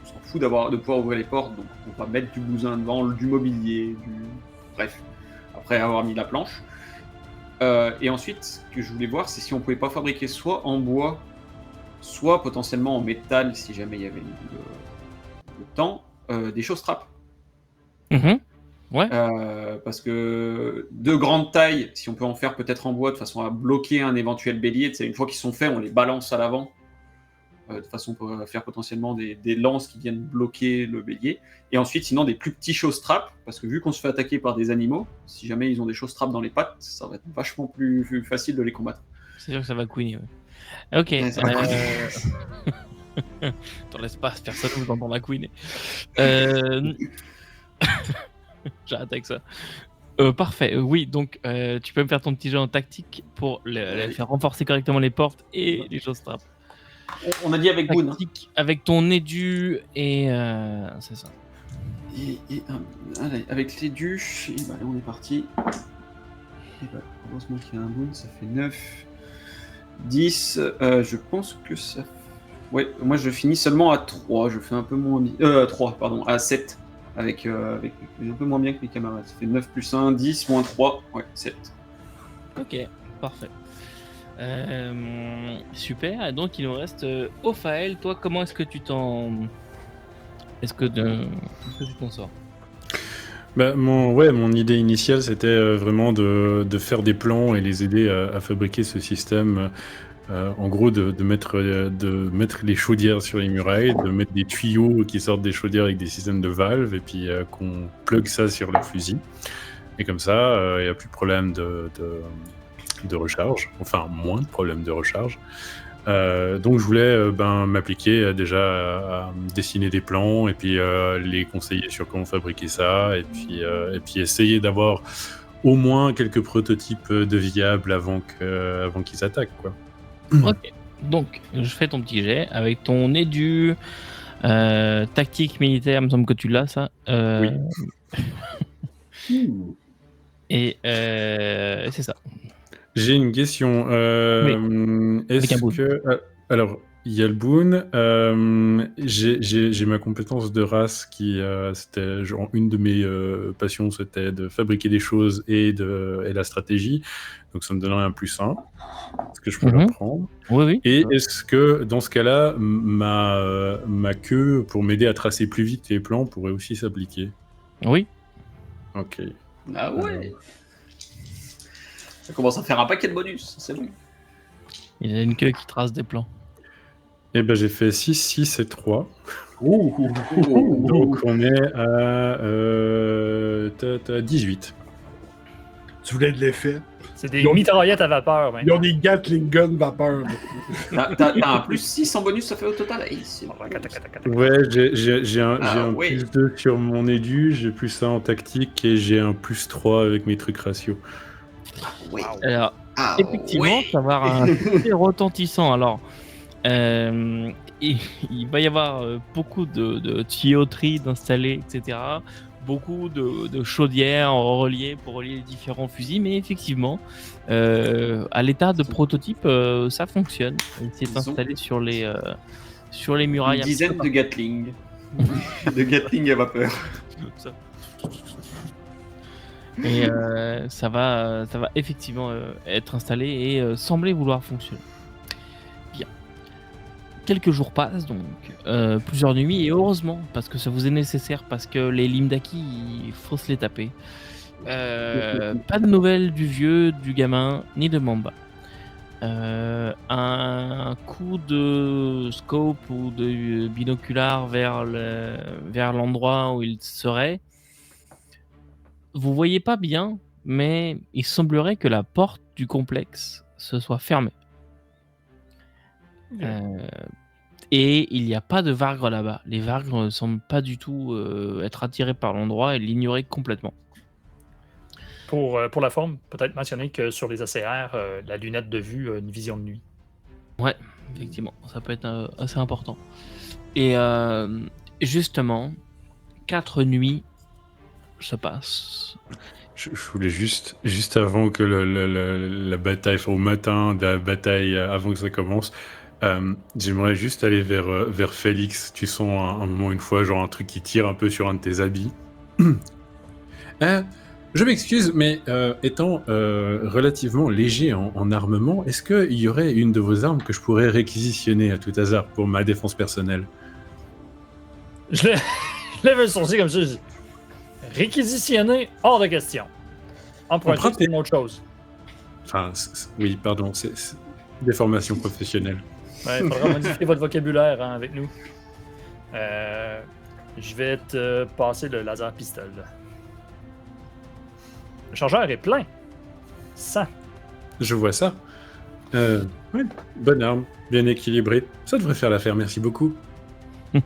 On s'en fout de pouvoir ouvrir les portes, donc on va mettre du bousin devant, du mobilier, bref, après avoir mis la planche. Et ensuite, ce que je voulais voir, c'est si on pouvait pas fabriquer soit en bois, soit potentiellement en métal, si jamais il y avait le temps, des choses trappes. Ouais. Parce que de grande taille, si on peut en faire peut-être en bois, de façon à bloquer un éventuel bélier, une fois qu'ils sont faits, on les balance à l'avant. De façon pour faire potentiellement des lances qui viennent bloquer le bélier. Et ensuite, sinon, des plus petits choses trappes, parce que vu qu'on se fait attaquer par des animaux, si jamais ils ont des choses trappes dans les pattes, ça va être vachement plus facile de les combattre. C'est sûr que ça va couiner, ouais. Ok. Dans l'espace, personne ne vous entendra couiner. J'arrête avec ça. Parfait, oui, donc tu peux me faire ton petit jeu en tactique pour faire renforcer correctement les portes et les choses trappes. On a dit avec Boone. Avec ton édu et c'est ça. Allez, avec l'édu, allez, on est parti. Heureusement qu'il y a un Boone, ça fait 9, 10. Je pense que ça. Ouais, moi je finis seulement à 3. Je fais un peu moins bien. 3, pardon, à 7. Avec un peu moins bien que mes camarades. Ça fait 9 plus 1, 10, moins 3. Ouais, 7. Ok, parfait. Super, et donc il nous reste Ophaël. Toi, comment est-ce que tu t'en sors? Bah, mon idée initiale, c'était vraiment de faire des plans et les aider à fabriquer ce système. En gros, de mettre les chaudières sur les murailles, de mettre des tuyaux qui sortent des chaudières avec des systèmes de valves, et puis qu'on plug ça sur le fusil. Et comme ça, il n'y a plus de problème de recharge, enfin moins de problèmes de recharge. Donc je voulais m'appliquer déjà à dessiner des plans et puis les conseiller sur comment fabriquer ça et puis essayer d'avoir au moins quelques prototypes de viables avant qu'ils attaquent, quoi. Ok, donc je fais ton petit jet avec ton édu tactique militaire, il me semble que tu l'as ça. Oui. Et c'est ça. J'ai une question. Oui. Est-ce que... alors, il y a le boon. J'ai ma compétence de race qui, c'était genre une de mes passions, c'était de fabriquer des choses et la stratégie. Donc ça me donnerait un +1. Est-ce que je peux la prendre? Oui. Et est-ce que dans ce cas-là, ma queue pour m'aider à tracer plus vite les plans pourrait aussi s'appliquer? Oui. Ok. Ah ouais. Ça commence à faire un paquet de bonus, c'est bon. Il y a une queue qui trace des plans. Eh ben j'ai fait 6, 6 et 3. Donc Donc on est à 18. tu voulais de l'effet. C'est des mitraillettes à vapeur. Ils ont des Gatling Gun vapeur. T'as un +6 en bonus, ça fait au total. Ouais, j'ai un ouais. +2 sur mon édu, j'ai +1 en tactique et j'ai un +3 avec mes trucs ratio. Ouais. Alors, effectivement, ça va avoir un côté retentissant. Alors, il va y avoir beaucoup de tuyauteries d'installer, etc. Beaucoup de chaudières reliées pour relier les différents fusils, mais effectivement, à l'état de prototype, ça fonctionne. C'est installé sur les murailles. Une dizaine de Gatling. De Gatling à vapeur. Et ça va effectivement être installé et sembler vouloir fonctionner. Bien. Quelques jours passent donc, plusieurs nuits, et heureusement, parce que ça vous est nécessaire, parce que les Limdaki, il faut se les taper. Pas de nouvelles du vieux, du gamin, ni de Mamba. Un coup de scope ou de binocular vers l'endroit où il serait. Vous voyez pas bien, mais il semblerait que la porte du complexe se soit fermée. Et il n'y a pas de Vargre là-bas. Les Vargres ne semblent pas du tout être attirés par l'endroit et l'ignorer complètement. Pour la forme, peut-être mentionner que sur les ACR, la lunette de vue a une vision de nuit. Ouais, effectivement, ça peut être assez important. Et justement, 4 nuits se passent. Je voulais juste avant que la bataille, enfin, au matin de la bataille, avant que ça commence, j'aimerais juste aller vers Félix. Tu sens un moment, une fois, genre un truc qui tire un peu sur un de tes habits. Je m'excuse, mais étant relativement léger en armement, est-ce qu'il y aurait une de vos armes que je pourrais réquisitionner à tout hasard pour ma défense personnelle? Je lève un sourcil comme ça. Je dis, réquisitionner, hors de question. Emprunter, c'est une autre chose. Enfin, oui, pardon, c'est des formations professionnelles. Ouais, il faudra modifier votre vocabulaire avec nous. Je vais te passer le laser pistol. Le chargeur est plein. 100. Je vois ça. Ouais, bonne arme, bien équilibrée. Ça devrait faire l'affaire, merci beaucoup.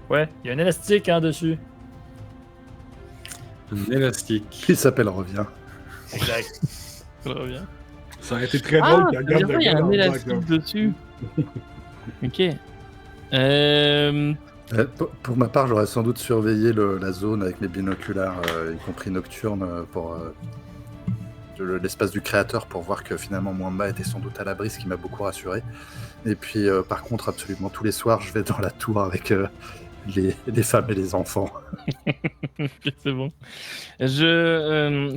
Ouais, il y a un élastique en dessus. Un élastique. Qui s'appelle Revient. Exact. Revient. Ça aurait été très drôle qu'il regarde il y a un élastique dessus. Ok. Pour ma part, j'aurais sans doute surveillé la zone avec mes binoculaires, y compris nocturne, pour l'espace du créateur, pour voir que finalement Mwamba était sans doute à l'abri, ce qui m'a beaucoup rassuré. Et puis, par contre, absolument tous les soirs, je vais dans la tour avec les femmes et les enfants. C'est bon.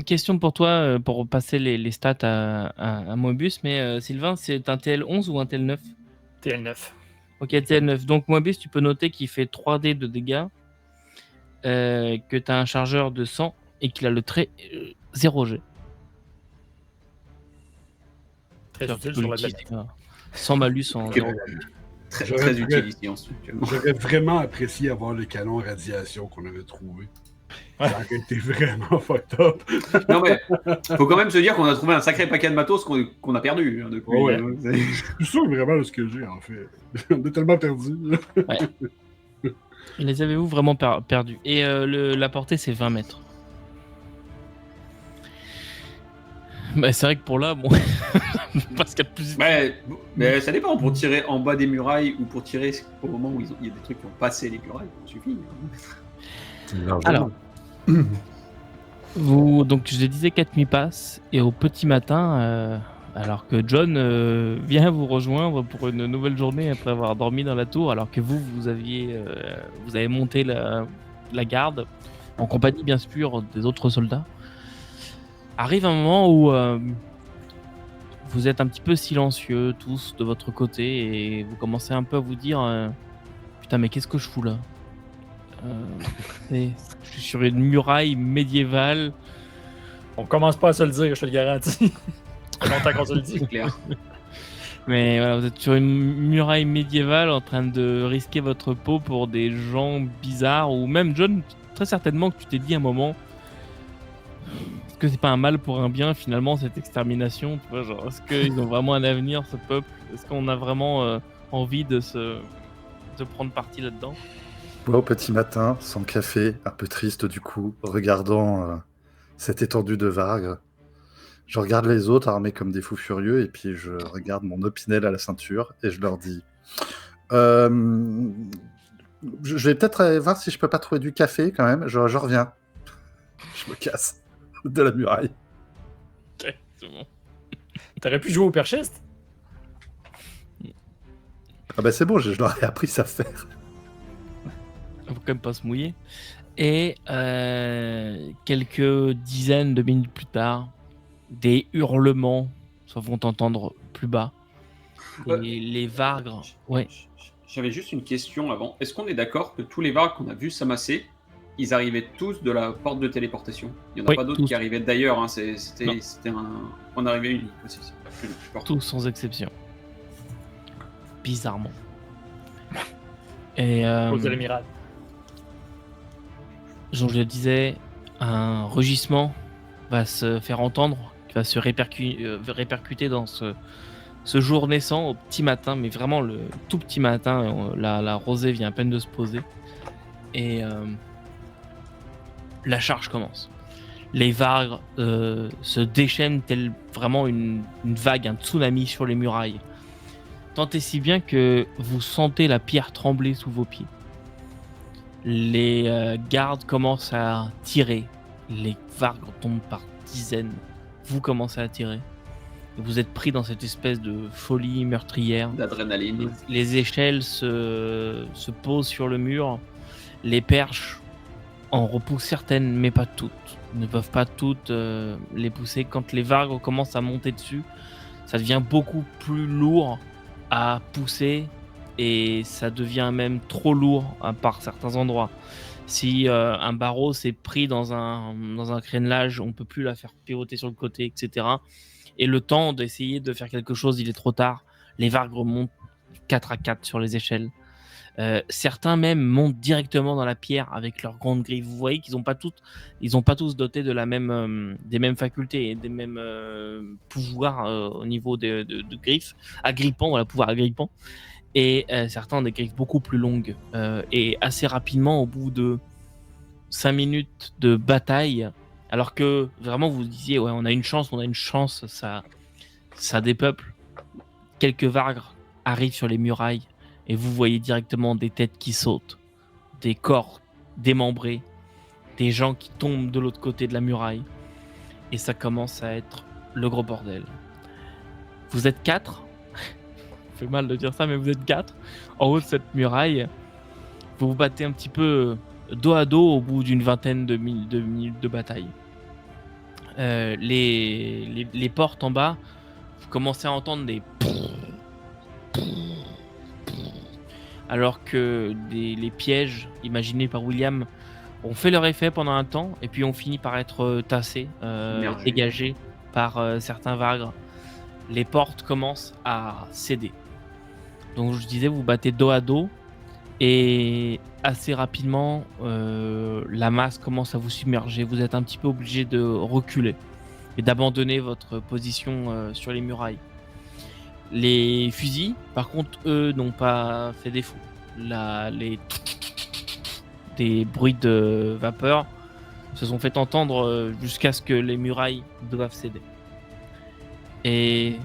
Question pour toi, pour passer les stats à Moebius, mais Sylvain, c'est un TL11 ou un TL9? TL9. Ok, TL9. Donc Moebius, tu peux noter qu'il fait 3D de dégâts, que tu as un chargeur de 100 et qu'il a le trait 0G. Très utile sur la planète. Sans malus en 0. Très utile ici en studio. J'aurais vraiment apprécié avoir le canon radiation qu'on avait trouvé. Ouais. Ça aurait été vraiment fucked up. Non mais, faut quand même se dire qu'on a trouvé un sacré paquet de matos qu'on a perdu depuis. Ouais. Je suis sûr vraiment de ce que j'ai en fait. On a tellement perdu. Ouais. Les avez-vous vraiment perdus? Et la portée, c'est 20 mètres. Bah, c'est vrai que pour là, bon. Parce qu'il y a plus. Mais ça dépend, pour tirer en bas des murailles ou pour tirer au moment où il y a des trucs qui ont passé les murailles, ça suffit. Alors, donc je disais 4 nuits passent, et au petit matin, alors que John vient vous rejoindre pour une nouvelle journée après avoir dormi dans la tour, alors que vous avez monté la garde, en compagnie bien sûr des autres soldats. Arrive un moment où vous êtes un petit peu silencieux tous de votre côté et vous commencez un peu à vous dire putain mais qu'est-ce que je fous là, je suis sur une muraille médiévale. On commence pas à se le dire, je te le garantis. Ça fait longtemps qu'on se le dit. C'est clair. Mais voilà, vous êtes sur une muraille médiévale en train de risquer votre peau pour des gens bizarres, ou même John, très certainement que tu t'es dit un moment, est-ce que c'est pas un mal pour un bien finalement cette extermination, tu vois, genre, est-ce qu'ils ont vraiment un avenir ce peuple, est-ce qu'on a vraiment envie de prendre parti là-dedans? Ouais, au petit matin, sans café, un peu triste du coup, regardant cette étendue de Vargres. Je regarde les autres armés comme des fous furieux et puis je regarde mon opinel à la ceinture et je leur dis je vais peut-être aller voir si je peux pas trouver du café quand même, je reviens. Je me casse de la muraille. Ok, c'est bon. T'aurais pu jouer au perchiste? Ah bah c'est bon, je leur ai appris ça faire. Faut quand même pas se mouiller. Et quelques dizaines de minutes plus tard, des hurlements se font entendre plus bas. Et les Vargres... Ouais. J'avais juste une question avant. Est-ce qu'on est d'accord que tous les Vargres qu'on a vus s'amasser, ils arrivaient tous de la porte de téléportation? Il n'y en a pas d'autres qui arrivaient d'ailleurs, hein. C'était un point d'arrivée unique aussi. Tous sans exception. Bizarrement. Et Cause de l'amiral. Genre je le disais, un rugissement va se faire entendre, qui va se répercuter dans ce jour naissant au petit matin, mais vraiment le tout petit matin. La rosée vient à peine de se poser. Et la charge commence. Les Vargres se déchaînent tel vraiment une vague, un tsunami sur les murailles. Tant et si bien que vous sentez la pierre trembler sous vos pieds. Les gardes commencent à tirer. Les Vargres tombent par dizaines. Vous commencez à tirer. Vous êtes pris dans cette espèce de folie meurtrière. D'adrénaline. Les échelles se posent sur le mur. Les perches en repoussent certaines, mais pas toutes. Ne peuvent pas toutes les pousser. Quand les Vargres commencent à monter dessus, ça devient beaucoup plus lourd à pousser. Et ça devient même trop lourd par certains endroits. Si un barreau s'est pris dans un crénelage, on ne peut plus la faire pivoter sur le côté, etc. Et le temps d'essayer de faire quelque chose, il est trop tard. Les Vargres montent 4 à 4 sur les échelles. Certains même montent directement dans la pierre avec leurs grandes griffes. Vous voyez qu'ils n'ont pas tous doté de des mêmes facultés et des mêmes pouvoirs au niveau de griffes. Agrippants, voilà, pouvoir agrippant. Et certains ont des griffes beaucoup plus longues. Et assez rapidement, au bout de 5 minutes de bataille, alors que vraiment vous disiez, ouais, on a une chance, ça dépeuple. Quelques Vargres arrivent sur les murailles et vous voyez directement des têtes qui sautent, des corps démembrés, des gens qui tombent de l'autre côté de la muraille. Et ça commence à être le gros bordel. Vous êtes 4. Fait mal de dire ça, mais vous êtes 4 en haut de cette muraille. Vous vous battez un petit peu dos à dos au bout d'une vingtaine de minutes de bataille. Les portes en bas, vous commencez à entendre des alors que les pièges imaginés par William ont fait leur effet pendant un temps et puis ont fini par être tassés, dégagés par certains Vargres. Les portes commencent à céder. Donc je disais, vous battez dos à dos et assez rapidement la masse commence à vous submerger. Vous êtes un petit peu obligé de reculer et d'abandonner votre position sur les murailles. Les fusils, par contre, eux n'ont pas fait défaut. Des bruits de vapeur se sont fait entendre jusqu'à ce que les murailles doivent céder. Et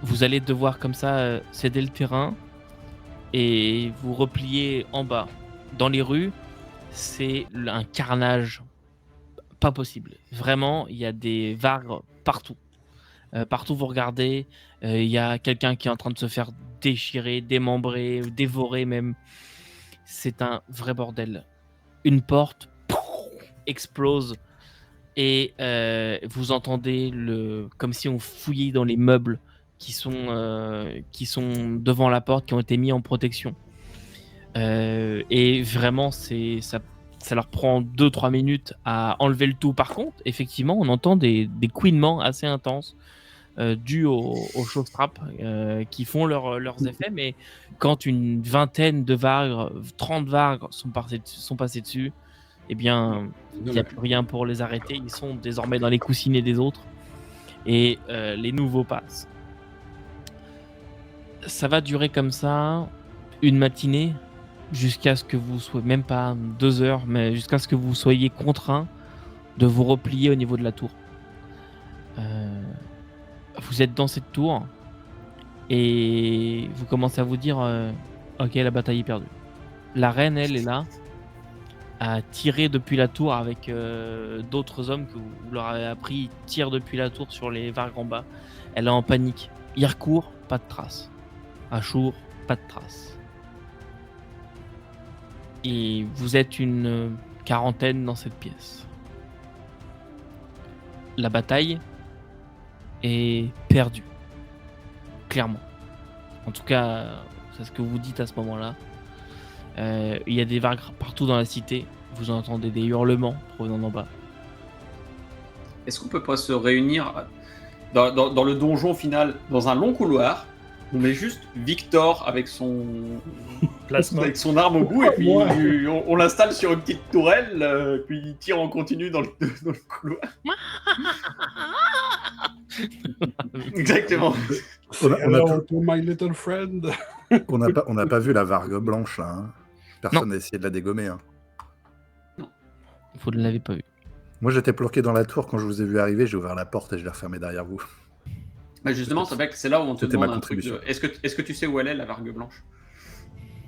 vous allez devoir comme ça céder le terrain et vous replier en bas. Dans les rues, c'est un carnage pas possible. Vraiment, il y a des Vargres partout. Partout vous regardez, il y a quelqu'un qui est en train de se faire déchirer, démembrer, dévorer même. C'est un vrai bordel. Une porte explose et vous entendez comme si on fouillait dans les meubles qui sont devant la porte, qui ont été mis en protection. Et vraiment, ça leur prend 2-3 minutes à enlever le tout. Par contre, effectivement, on entend des couinements assez intenses dus aux chausse-trappes qui font leurs effets. Mais quand une vingtaine de vargres, 30 vargres sont passés dessus, eh bien, il n'y a plus rien pour les arrêter. Ils sont désormais dans les coussinets des autres. Et les nouveaux passent. Ça va durer comme ça une matinée jusqu'à ce que vous soyez, même pas 2 heures, mais jusqu'à ce que vous soyez contraint de vous replier au niveau de la tour. Vous êtes dans cette tour et vous commencez à vous dire ok, la bataille est perdue. La reine, elle, est là, à tirer depuis la tour avec d'autres hommes que vous leur avez appris, tire depuis la tour sur les vargres en bas. Elle est en panique. Ircourt, pas de trace. Achour, pas de trace. Et vous êtes une quarantaine dans cette pièce. La bataille est perdue. Clairement. En tout cas, c'est ce que vous dites à ce moment-là. Il y a des vargres partout dans la cité. Vous entendez des hurlements provenant d'en bas. Est-ce qu'on peut pas se réunir dans le donjon final, dans un long couloir? On met juste Victor avec son Plasma. avec son arme au bout et puis on l'installe sur une petite tourelle, puis il tire en continu dans le couloir. Exactement. My little friend. On n'a pas vu la vargue blanche là. Hein. Personne n'a essayé de la dégommer. Hein. Vous ne l'avez pas vu. Moi j'étais bloqué dans la tour quand je vous ai vu arriver, j'ai ouvert la porte et je l'ai refermée derrière vous. Bah justement, c'est là où on te C'était demande ma un truc. contribution. Est-ce que tu sais où elle est, la vargue blanche?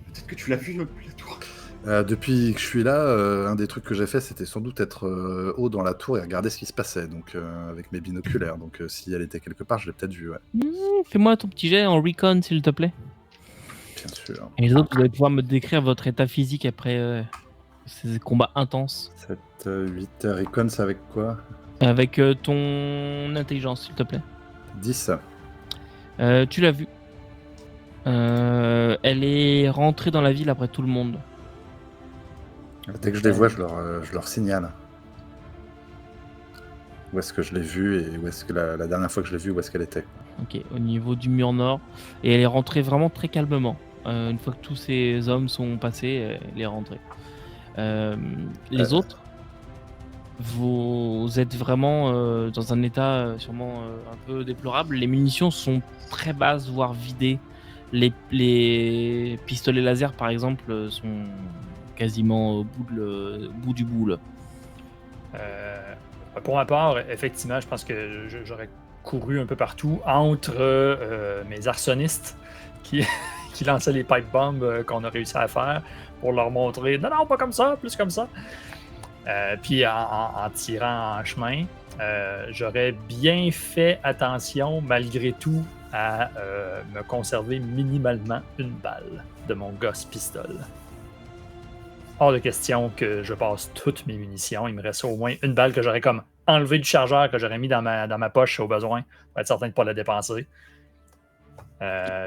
Peut-être que tu l'as vue depuis la tour. Depuis que je suis là, un des trucs que j'ai fait, c'était sans doute être haut dans la tour et regarder ce qui se passait, donc avec mes binoculaires. Donc si elle était quelque part, je l'ai peut-être vue. Ouais. Fais-moi ton petit jet en recon, s'il te plaît. Bien sûr. Et les autres, vous allez pouvoir me décrire votre état physique après ces combats intenses. 7, 8, recon, c'est avec quoi? Avec ton intelligence, s'il te plaît. 10. Tu l'as vue. Elle est rentrée dans la ville après tout le monde. Dès que je les vois, je leur signale. Où est-ce que je l'ai vue et où est-ce que la dernière fois que je l'ai vue, où est-ce qu'elle était. Ok, au niveau du mur nord. Et elle est rentrée vraiment très calmement. Une fois que tous ces hommes sont passés, elle est rentrée. Les autres, vous êtes vraiment dans un état sûrement un peu déplorable. Les munitions sont très basses, voire vidées. Les pistolets laser, par exemple, sont quasiment au bout du bout. Là. Pour ma part, effectivement, je pense que j'aurais couru un peu partout entre mes arsonistes qui lançaient les pipe bombs qu'on a réussi à faire pour leur montrer non, pas comme ça, plus comme ça. Puis en tirant en chemin, j'aurais bien fait attention malgré tout à me conserver minimalement une balle de mon Gauss pistol. Hors de question que je passe toutes mes munitions. Il me reste au moins une balle que j'aurais comme enlevée du chargeur, que j'aurais mis dans ma poche au besoin, pour être certain de ne pas la dépenser.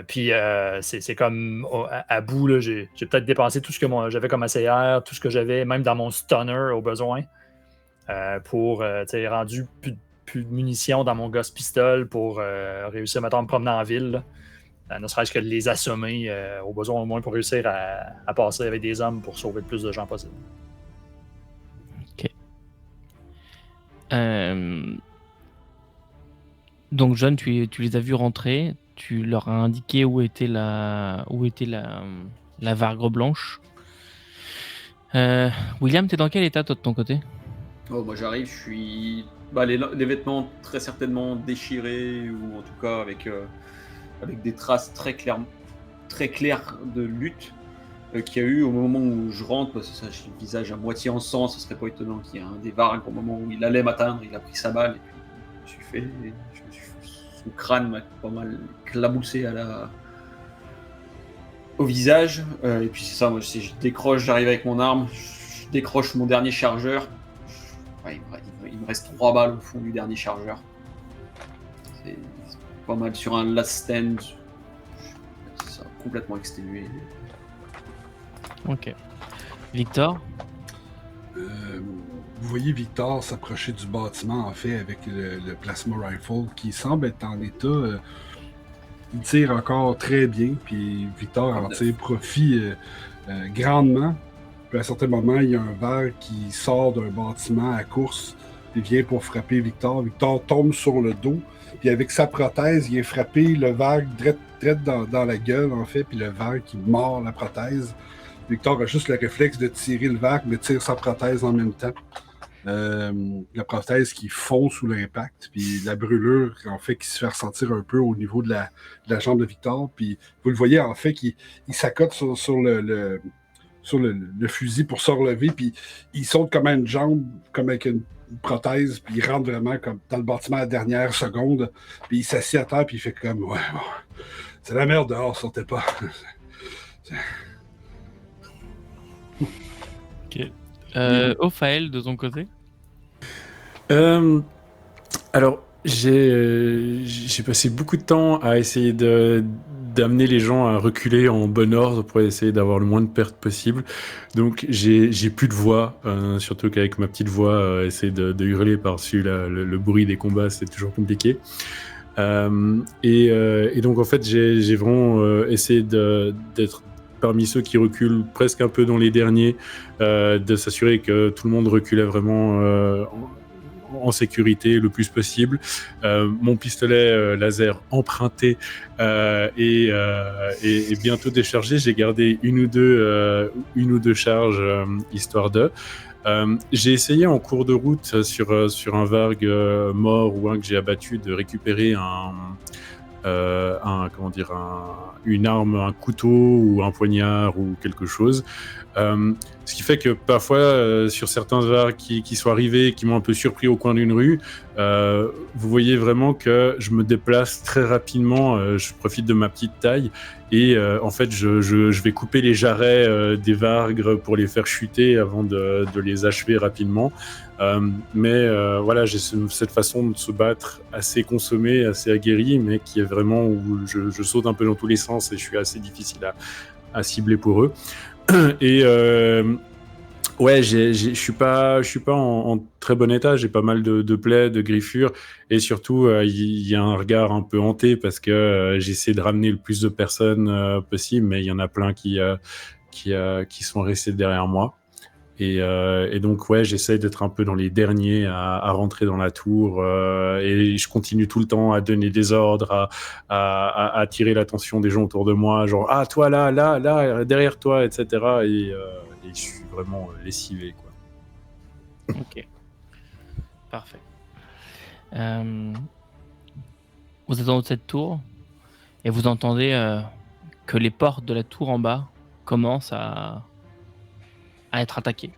Puis c'est comme à bout, là, j'ai peut-être dépensé tout ce que j'avais comme ACR, tout ce que j'avais, même dans mon stunner au besoin, pour rendu plus de munitions dans mon Gauss pistol pour réussir mettons, à me promener en ville. Ne serait-ce que de les assommer au besoin au moins pour réussir à passer avec des hommes pour sauver le plus de gens possible. Ok. Donc John, tu les as vus rentrer, tu leur as indiqué où était la vargre blanche. William, t'es dans quel état toi de ton côté? Oh, moi j'arrive, je suis les vêtements très certainement déchirés ou en tout cas avec des traces très claires de lutte qu'il y a eu au moment où je rentre, parce que ça, j'ai le visage à moitié en sang, ce serait pas étonnant qu'il y ait un des vargres au moment où il allait m'atteindre, il a pris sa balle et puis je me suis son crâne m'a pas mal claboussé au visage. Et puis c'est ça, moi je décroche, j'arrive avec mon arme, je décroche mon dernier chargeur. Ouais, il me reste 3 balles au fond du dernier chargeur. C'est pas mal sur un last stand. C'est ça, complètement exténué. Ok. Victor? Vous voyez Victor s'approcher du bâtiment, en fait, avec le plasma rifle, qui semble être en état... il tire encore très bien, puis Victor en tire profit grandement. Puis à un certain moment, il y a un verre qui sort d'un bâtiment à course, puis vient pour frapper Victor. Victor tombe sur le dos, puis avec sa prothèse, il vient frapper le verre direct dans la gueule, en fait, puis le verre qui mord la prothèse. Victor a juste le réflexe de tirer le verre, mais tire sa prothèse en même temps. La prothèse qui fond sous l'impact, puis la brûlure, en fait, qui se fait ressentir un peu au niveau de la jambe de Victor. Puis vous le voyez, en fait, qu'il s'accote sur le fusil pour se relever, puis il saute comme une jambe, comme avec une prothèse, puis il rentre vraiment comme dans le bâtiment à la dernière seconde, puis il s'assied à terre, puis il fait comme « Ouais, bon, c'est la merde dehors, sortez pas. » Ok. Ophaël, de ton côté? Alors, j'ai passé beaucoup de temps à essayer d'amener les gens à reculer en bon ordre pour essayer d'avoir le moins de pertes possible. Donc, j'ai plus de voix, surtout qu'avec ma petite voix, essayer de hurler par-dessus le bruit des combats, c'est toujours compliqué. Et donc, en fait, j'ai vraiment essayé d'être parmi ceux qui reculent presque un peu dans les derniers, de s'assurer que tout le monde reculait vraiment en sécurité le plus possible. Mon pistolet laser emprunté et bientôt déchargé. J'ai gardé une ou deux charges histoire de. J'ai essayé en cours de route sur un varg mort ou un que j'ai abattu de récupérer une arme, un couteau ou un poignard ou quelque chose. Ce qui fait que parfois, sur certains vargs qui sont arrivés, qui m'ont un peu surpris au coin d'une rue, vous voyez vraiment que je me déplace très rapidement, je profite de ma petite taille et en fait je vais couper les jarrets des vargs pour les faire chuter avant de les achever rapidement. Mais voilà, j'ai cette façon de se battre assez consommée, assez aguerrie, mais qui est vraiment où je saute un peu dans tous les sens et je suis assez difficile à cibler pour eux. Et ouais, je suis pas en très bon état. J'ai pas mal de plaies, de griffures, et surtout il y a un regard un peu hanté parce que j'essaie de ramener le plus de personnes possible, mais il y en a plein qui sont restés derrière moi. Et donc ouais, j'essaie d'être un peu dans les derniers à rentrer dans la tour, et je continue tout le temps à donner des ordres, à attirer l'attention des gens autour de moi, genre ah toi là derrière toi, etc. Et je suis vraiment lessivé, quoi. Ok, parfait. Vous êtes en haut de cette tour et vous entendez que les portes de la tour en bas commencent à être attaquées.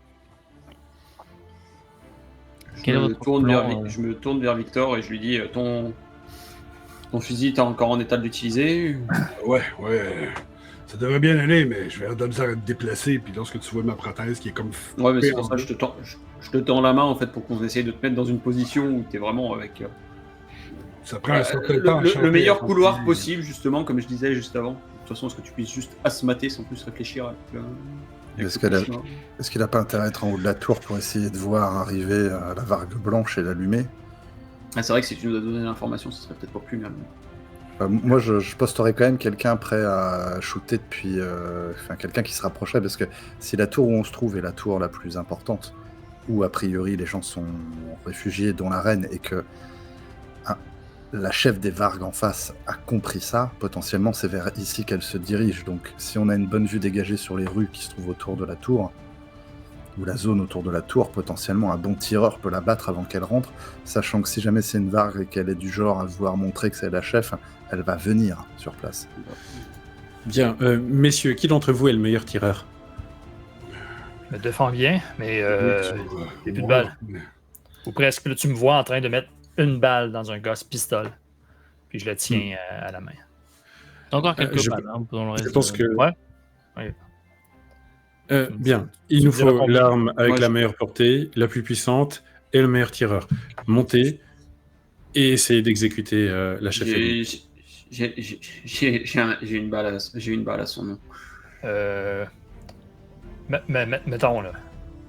Je me tourne vers Victor et je lui dis ton fusil, t'es encore en état de l'utiliser? Ouais. Ça devrait bien aller, mais je vais avoir de la misère à te déplacer. Puis lorsque tu vois ma prothèse qui est comme... Ouais, mais c'est pour ça que je te tends la main, en fait, pour qu'on essaye de te mettre dans une position où t'es vraiment avec... Ça prend un certain temps. Le meilleur couloir possible, justement, comme je disais juste avant. De toute façon, est-ce que tu puisses juste asthmater sans plus réfléchir Est-ce qu'il n'a pas intérêt à être en haut de la tour pour essayer de voir arriver la vargue blanche et l'allumer? C'est vrai que si tu nous as donné l'information, ce serait peut-être pas plus mal. Moi, je posterais quand même quelqu'un prêt à shooter depuis... quelqu'un qui se rapprocherait, parce que si la tour où on se trouve est la tour la plus importante, où a priori les gens sont réfugiés, dont la reine, et que la chef des vargs en face a compris ça, potentiellement c'est vers ici qu'elle se dirige. Donc si on a une bonne vue dégagée sur les rues qui se trouvent autour de la tour, ou la zone autour de la tour, potentiellement un bon tireur peut la battre avant qu'elle rentre, sachant que si jamais c'est une vargue et qu'elle est du genre à vouloir montrer que c'est la chef, elle va venir sur place. Bien, messieurs, qui d'entre vous est le meilleur tireur? Je me défends bien, mais j'ai plus de balles. Ou presque, là, tu me vois en train de mettre une balle dans un gosse pistolet. Puis je le tiens à la main. Encore quelques balles dans le reste. Je pense que... Ouais. Bien, il nous faut l'arme avec la meilleure portée, la plus puissante et le meilleur tireur. Montez et essayez d'exécuter la chef. J'ai une balle à son nom. Mettons, là,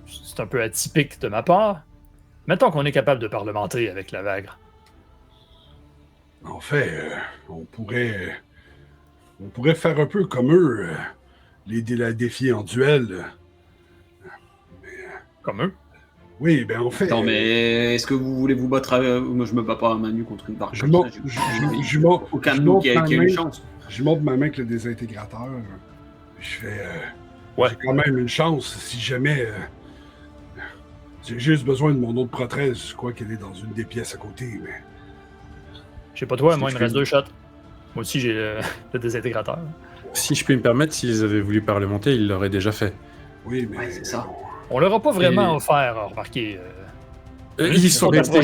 c'est un peu atypique de ma part. Mettons qu'on est capable de parlementer avec la Vagre. En fait, on pourrait faire un peu comme eux, la défier en duel. Comme eux? Oui, ben en fait... Non, mais est-ce que vous voulez vous battre moi, je me bats pas à main nue contre une barre. Aucun de nous qui a une chance. Je monte ma main avec le désintégrateur. Je fais... Ouais. J'ai quand même une chance, si jamais... j'ai juste besoin de mon autre prothèse. Je crois qu'elle est dans une des pièces à côté, mais... Je sais pas toi, moi il me reste 2 shots. Moi aussi j'ai le désintégrateur. Si je puis me permettre, s'ils avaient voulu parlementer, ils l'auraient déjà fait. Oui, mais... Ouais, c'est ça. On leur a pas vraiment offert, remarquez. Ils sont restés...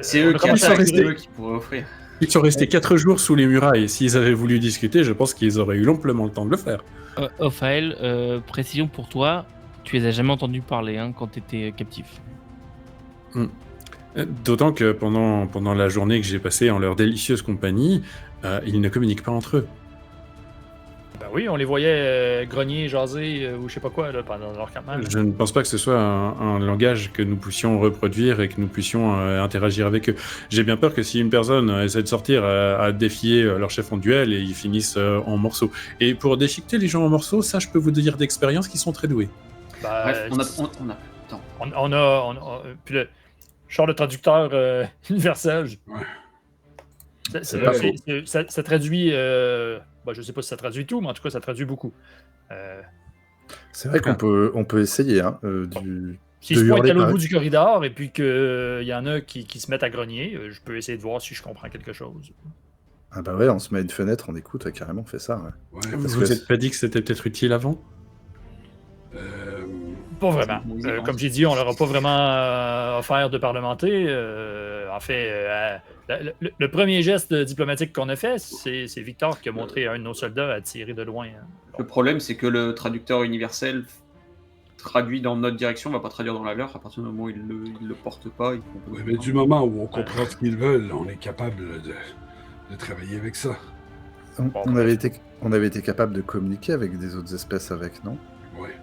C'est eux qui pourraient offrir. Ils sont restés 4 jours sous les murailles. S'ils avaient voulu discuter, je pense qu'ils auraient eu amplement le temps de le faire. Ophaël, précision pour toi, tu les as jamais entendus parler quand tu étais captif. D'autant que pendant la journée que j'ai passée en leur délicieuse compagnie, ils ne communiquent pas entre eux. Ben oui, on les voyait grogner, jaser ou je sais pas quoi là, pendant leur campement. Je ne pense pas que ce soit un langage que nous puissions reproduire et que nous puissions interagir avec eux. J'ai bien peur que si une personne essaie de sortir à défier leur chef en duel et ils finissent en morceaux. Et pour déchiqueter les gens en morceaux, ça je peux vous dire d'expérience qu'ils sont très doués. Bref, on a puis le genre de traducteur universel. Ouais. Ça traduit... je sais pas si ça traduit tout, mais en tout cas, ça traduit beaucoup. C'est vrai qu'on peut essayer. Si je pointe à l'autre bout du corridor et puis qu'il y en a qui se mettent à grogner, je peux essayer de voir si je comprends quelque chose. Ah bah ouais, on se met à une fenêtre, on écoute, carrément, on fait ça. Ouais. Ouais, vous n'êtes pas dit que c'était peut-être utile avant? Pas vraiment. Comme j'ai dit, on leur a pas vraiment offert de parlementer. En fait, le premier geste diplomatique qu'on a fait, c'est Victor qui a montré à un de nos soldats à tirer de loin. Le problème, c'est que le traducteur universel traduit dans notre direction, va pas traduire dans la leur. À partir du moment où il le porte pas, ouais, mais du moment où on comprend ce qu'ils veulent, on est capable de travailler avec ça. On avait été capable de communiquer avec des autres espèces avec, non? Ouais.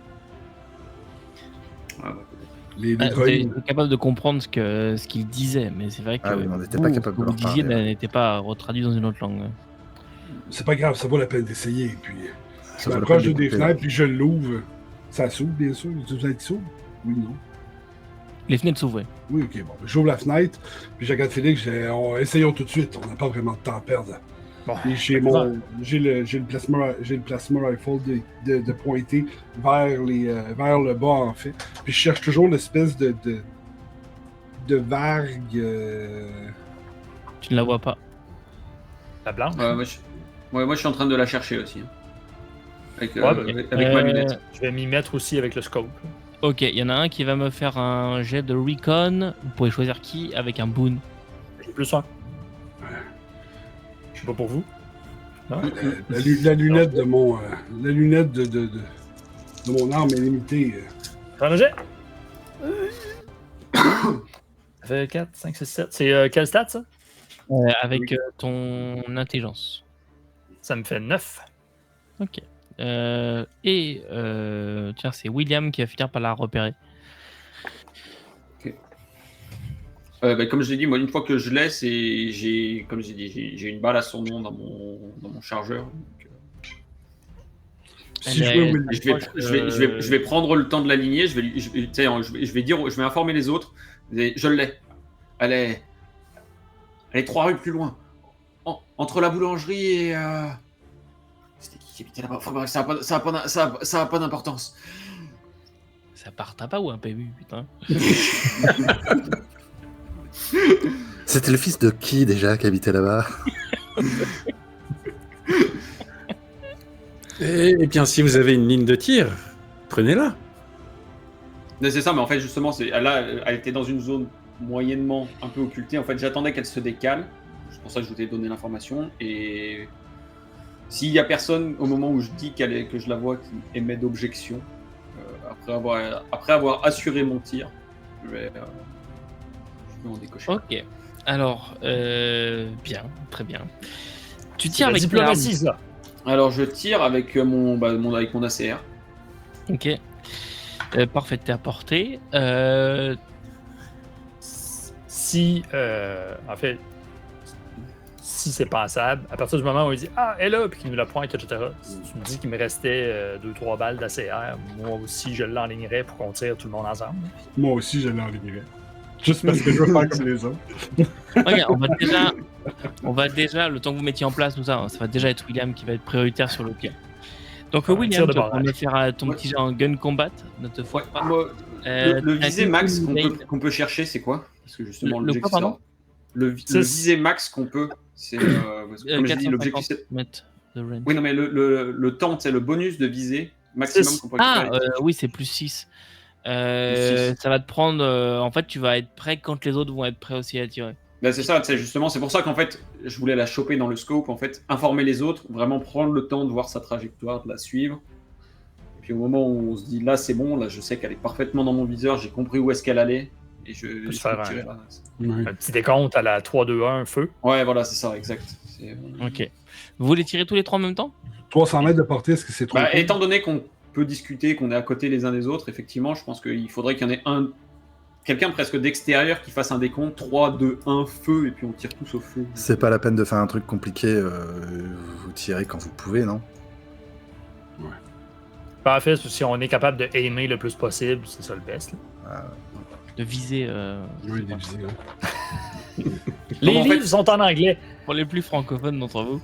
Les droïdes étaient capables de comprendre ce qu'ils disaient, mais c'est vrai que on n'était pas capable de leur parler. Vous disiez n'était pas retraduit dans une autre langue. C'est pas grave, ça vaut la peine d'essayer. Puis je m'approche des fenêtres, puis je l'ouvre. Ça s'ouvre, bien sûr. Vous êtes s'ouvre? Oui, non. Les fenêtres s'ouvraient. Oui, ok, bon. J'ouvre la fenêtre, puis je regarde Félix, essayons tout de suite. On n'a pas vraiment de temps à perdre. Bon, et j'ai le plasma rifle de pointer vers le bas, en fait. Puis je cherche toujours l'espèce de vargue. Tu ne la vois pas. La blanche? Moi, je suis en train de la chercher aussi. Avec ma lunette. Je vais m'y mettre aussi avec le scope. Ok, il y en a un qui va me faire un jet de recon. Vous pouvez choisir qui avec un boon. J'ai plus un. Je sais pas pour vous. Non? La lunette de mon arme est limitée. Prends le jet. Ça fait 4, 5, 6, 7. C'est quel stat ça? Avec ton intelligence. Ça me fait 9. Ok. Tiens, c'est William qui va finir par la repérer. Ok. Comme je l'ai dit, moi, une fois que je laisse, j'ai une balle à son nom dans mon chargeur. Donc, je vais prendre le temps de l'aligner. Je vais informer les autres. Je l'ai. Elle est 3 rues plus loin. Entre la boulangerie et... C'était qui habitait là-bas? Ça a pas d'importance. Ça part pas ou un PMU, putain. C'était le fils de qui déjà qui habitait là-bas? Eh bien, si vous avez une ligne de tir, prenez-la. C'est ça, mais en fait, justement, elle était dans une zone moyennement un peu occultée. En fait, j'attendais qu'elle se décale. C'est pour ça que je vous ai donné l'information. Et s'il y a personne au moment où je dis que je la vois qui émet d'objection, après avoir assuré mon tir, je vais en décocher. Ok. Alors, bien, très bien. Tu tires avec diplomatie, ça. Alors je tire avec mon ACR. Ok. Parfait, t'es à portée. Si, en fait, si c'est pensable, à partir du moment où il dit « Ah, elle est là », puis qu'il nous la pointe, etc., tu me dis qu'il me restait 2-3 balles d'ACR, moi aussi, je l'enlignerais pour qu'on tire tout le monde ensemble. Moi aussi, je l'enlignerais. Juste parce que je veux faire comme les autres. Ok, on va déjà, le temps que vous mettiez en place tout ça, hein, ça va déjà être William qui va être prioritaire sur le tir. Donc William, tu vas me faire ton petit jeu en gun combat, ne te foire pas. Le visé max qu'on peut chercher, c'est quoi? Parce que justement, le visé max qu'on peut, c'est comme je dis, l'objectif c'est... Oui, non, mais le temps, c'est le bonus de visée maximum qu'on peut récupérer. Oui, c'est plus 6. Ça va te prendre... en fait, tu vas être prêt quand les autres vont être prêts aussi à tirer. Ben, c'est ça, justement, c'est pour ça qu'en fait, je voulais la choper dans le scope, en fait, informer les autres, vraiment prendre le temps de voir sa trajectoire, de la suivre. Et puis au moment où on se dit, là c'est bon, là je sais qu'elle est parfaitement dans mon viseur, j'ai compris où est-ce qu'elle allait, et je vais faire tirer là. Un petit décompte à la 3-2-1, feu. Ouais, voilà, c'est ça, exact. Ok. Vous voulez tirer tous les 3 en même temps? 300 mètres de portée, est-ce que c'est trop court? Étant donné qu'on peut discuter, qu'on est à côté les uns des autres, effectivement, je pense qu'il faudrait qu'il y en ait quelqu'un presque d'extérieur qui fasse un décompte 3, 2, 1, feu, et puis on tire tous au feu. C'est pas la peine de faire un truc compliqué, vous tirez quand vous pouvez, non? Ouais. En fait, si on est capable de aimer le plus possible, c'est ça le best. De viser... Oui, des visées. Les livres sont en anglais. Pour les plus francophones d'entre vous.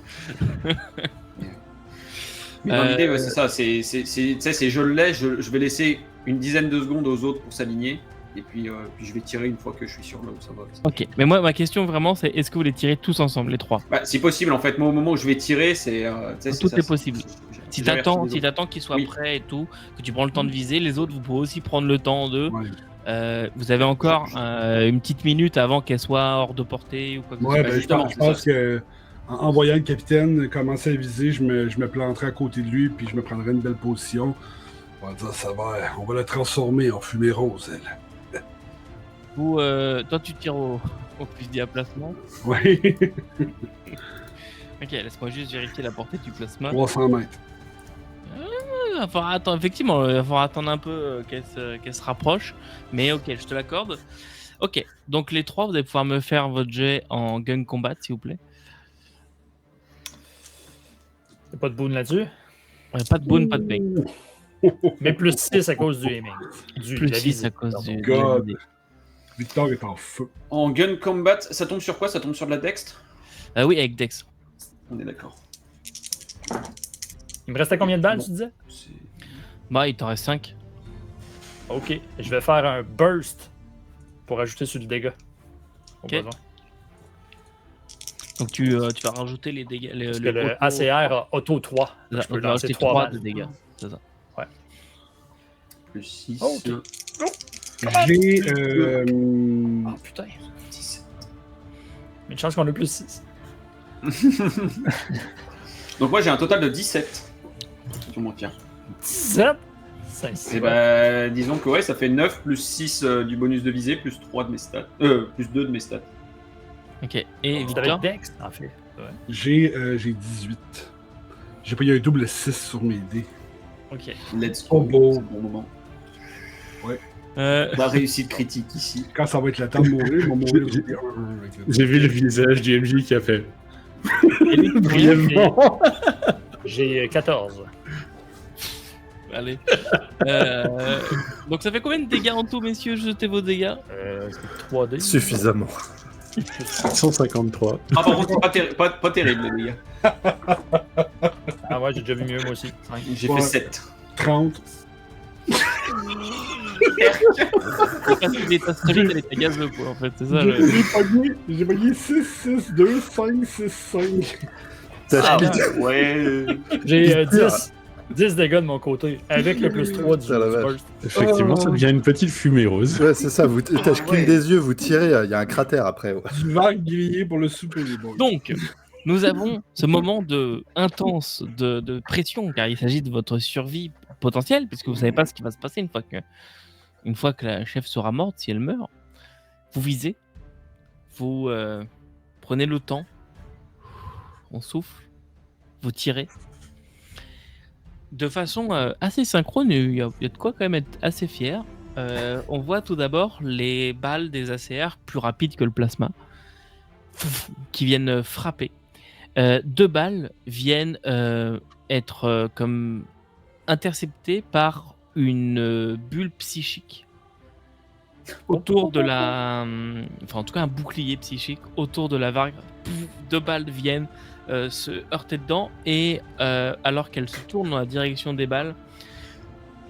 Mais dans l'idée, c'est ça, c'est je l'ai, je vais laisser une dizaine de secondes aux autres pour s'aligner. Et puis je vais tirer une fois que je suis sûr là où ça va. Ok, mais moi ma question vraiment c'est est-ce que vous les tirez tous ensemble les 3? Si possible en fait, moi au moment où je vais tirer c'est... tout est possible. Si t'attends qu'ils soient prêts et tout, que tu prends le temps de viser, les autres vous pouvez aussi prendre le temps d'eux. Ouais. Vous avez encore une petite minute avant qu'elle soit hors de portée ou quoi que ce soit. Justement, je pense que en voyant le capitaine commencer à viser, je me planterai à côté de lui puis je me prendrai une belle position. On va dire on va la transformer en fumée rose, elle. Toi, tu tires au fusil à placement. Oui. Ok, laisse-moi juste vérifier la portée du plasma. 300 mètres. Effectivement, il va falloir attendre un peu qu'elle se rapproche. Mais ok, je te l'accorde. Ok, donc les 3, vous allez pouvoir me faire votre jet en gun combat, s'il vous plaît. Y'a pas de boon là-dessus? Pas de boon, pas de bang. Mais plus 6 à cause du aiming. Plus 6 à cause du... Victor est en feu. En gun combat, ça tombe sur quoi? Ça tombe sur de la dextre? Oui, avec dex. On est d'accord. Il me restait combien de balles, tu disais? Il t'en reste 5. Ok, je vais faire un burst pour ajouter sur le dégât. Ok. Donc tu vas rajouter les dégâts. Le ACR a auto 3. Je peux lancer 3 de dégâts. C'est ça. Ouais. Plus 6. Ok. J'ai... Oh putain. 17. Mais une chance qu'on a plus 6. Donc moi j'ai un total de 17 sur mon tir. 17? Et disons que ouais, ça fait 9 plus 6 du bonus de visée, plus 3 de mes stats. Plus 2 de mes stats. Ok, et Victor? Dex, en fait. Ouais. J'ai 18. J'ai payé un double 6 sur mes dés. Ok. Let's go. Beau. C'est le bon moment. Ouais. La réussite critique ici. Quand ça va être le temps de mourir, je vais mourir. J'ai vu le visage du MJ qui a fait. Brièvement. J'ai 14. Allez. Donc ça fait combien de dégâts en tout, messieurs? Jetez vos dégâts. 3D. Suffisamment. 153. Ah, par contre, pas terrible, les gars. Ah ouais, j'ai déjà vu mieux, moi aussi. J'ai fait 7. 30. Ta solide, elle était gazeuse, quoi, en fait, c'est ça. J'ai pogné 6, 6, 2, 5, 6, 5. Ouais. J'ai 10. 10 dégâts de mon côté, avec le plus 3 du burst. Effectivement, ça devient une petite fumée rose. Ouais, c'est ça, je cligne des yeux, vous tirez, il y a un cratère après. Ouais. Du vague grillé pour le souper, les boys. Donc, nous avons ce moment intense de pression, car il s'agit de votre survie potentielle, puisque vous ne savez pas ce qui va se passer une fois que la chef sera morte, si elle meurt. Vous visez, vous prenez le temps, on souffle, vous tirez. De façon assez synchrone, il y a de quoi quand même être assez fier. On voit tout d'abord les balles des ACR plus rapides que le plasma qui viennent frapper. 2 balles viennent être comme interceptées par une bulle psychique autour de la... Enfin, en tout cas, un bouclier psychique autour de la vargue. 2 balles viennent se heurter dedans et alors qu'elle se tourne dans la direction des balles,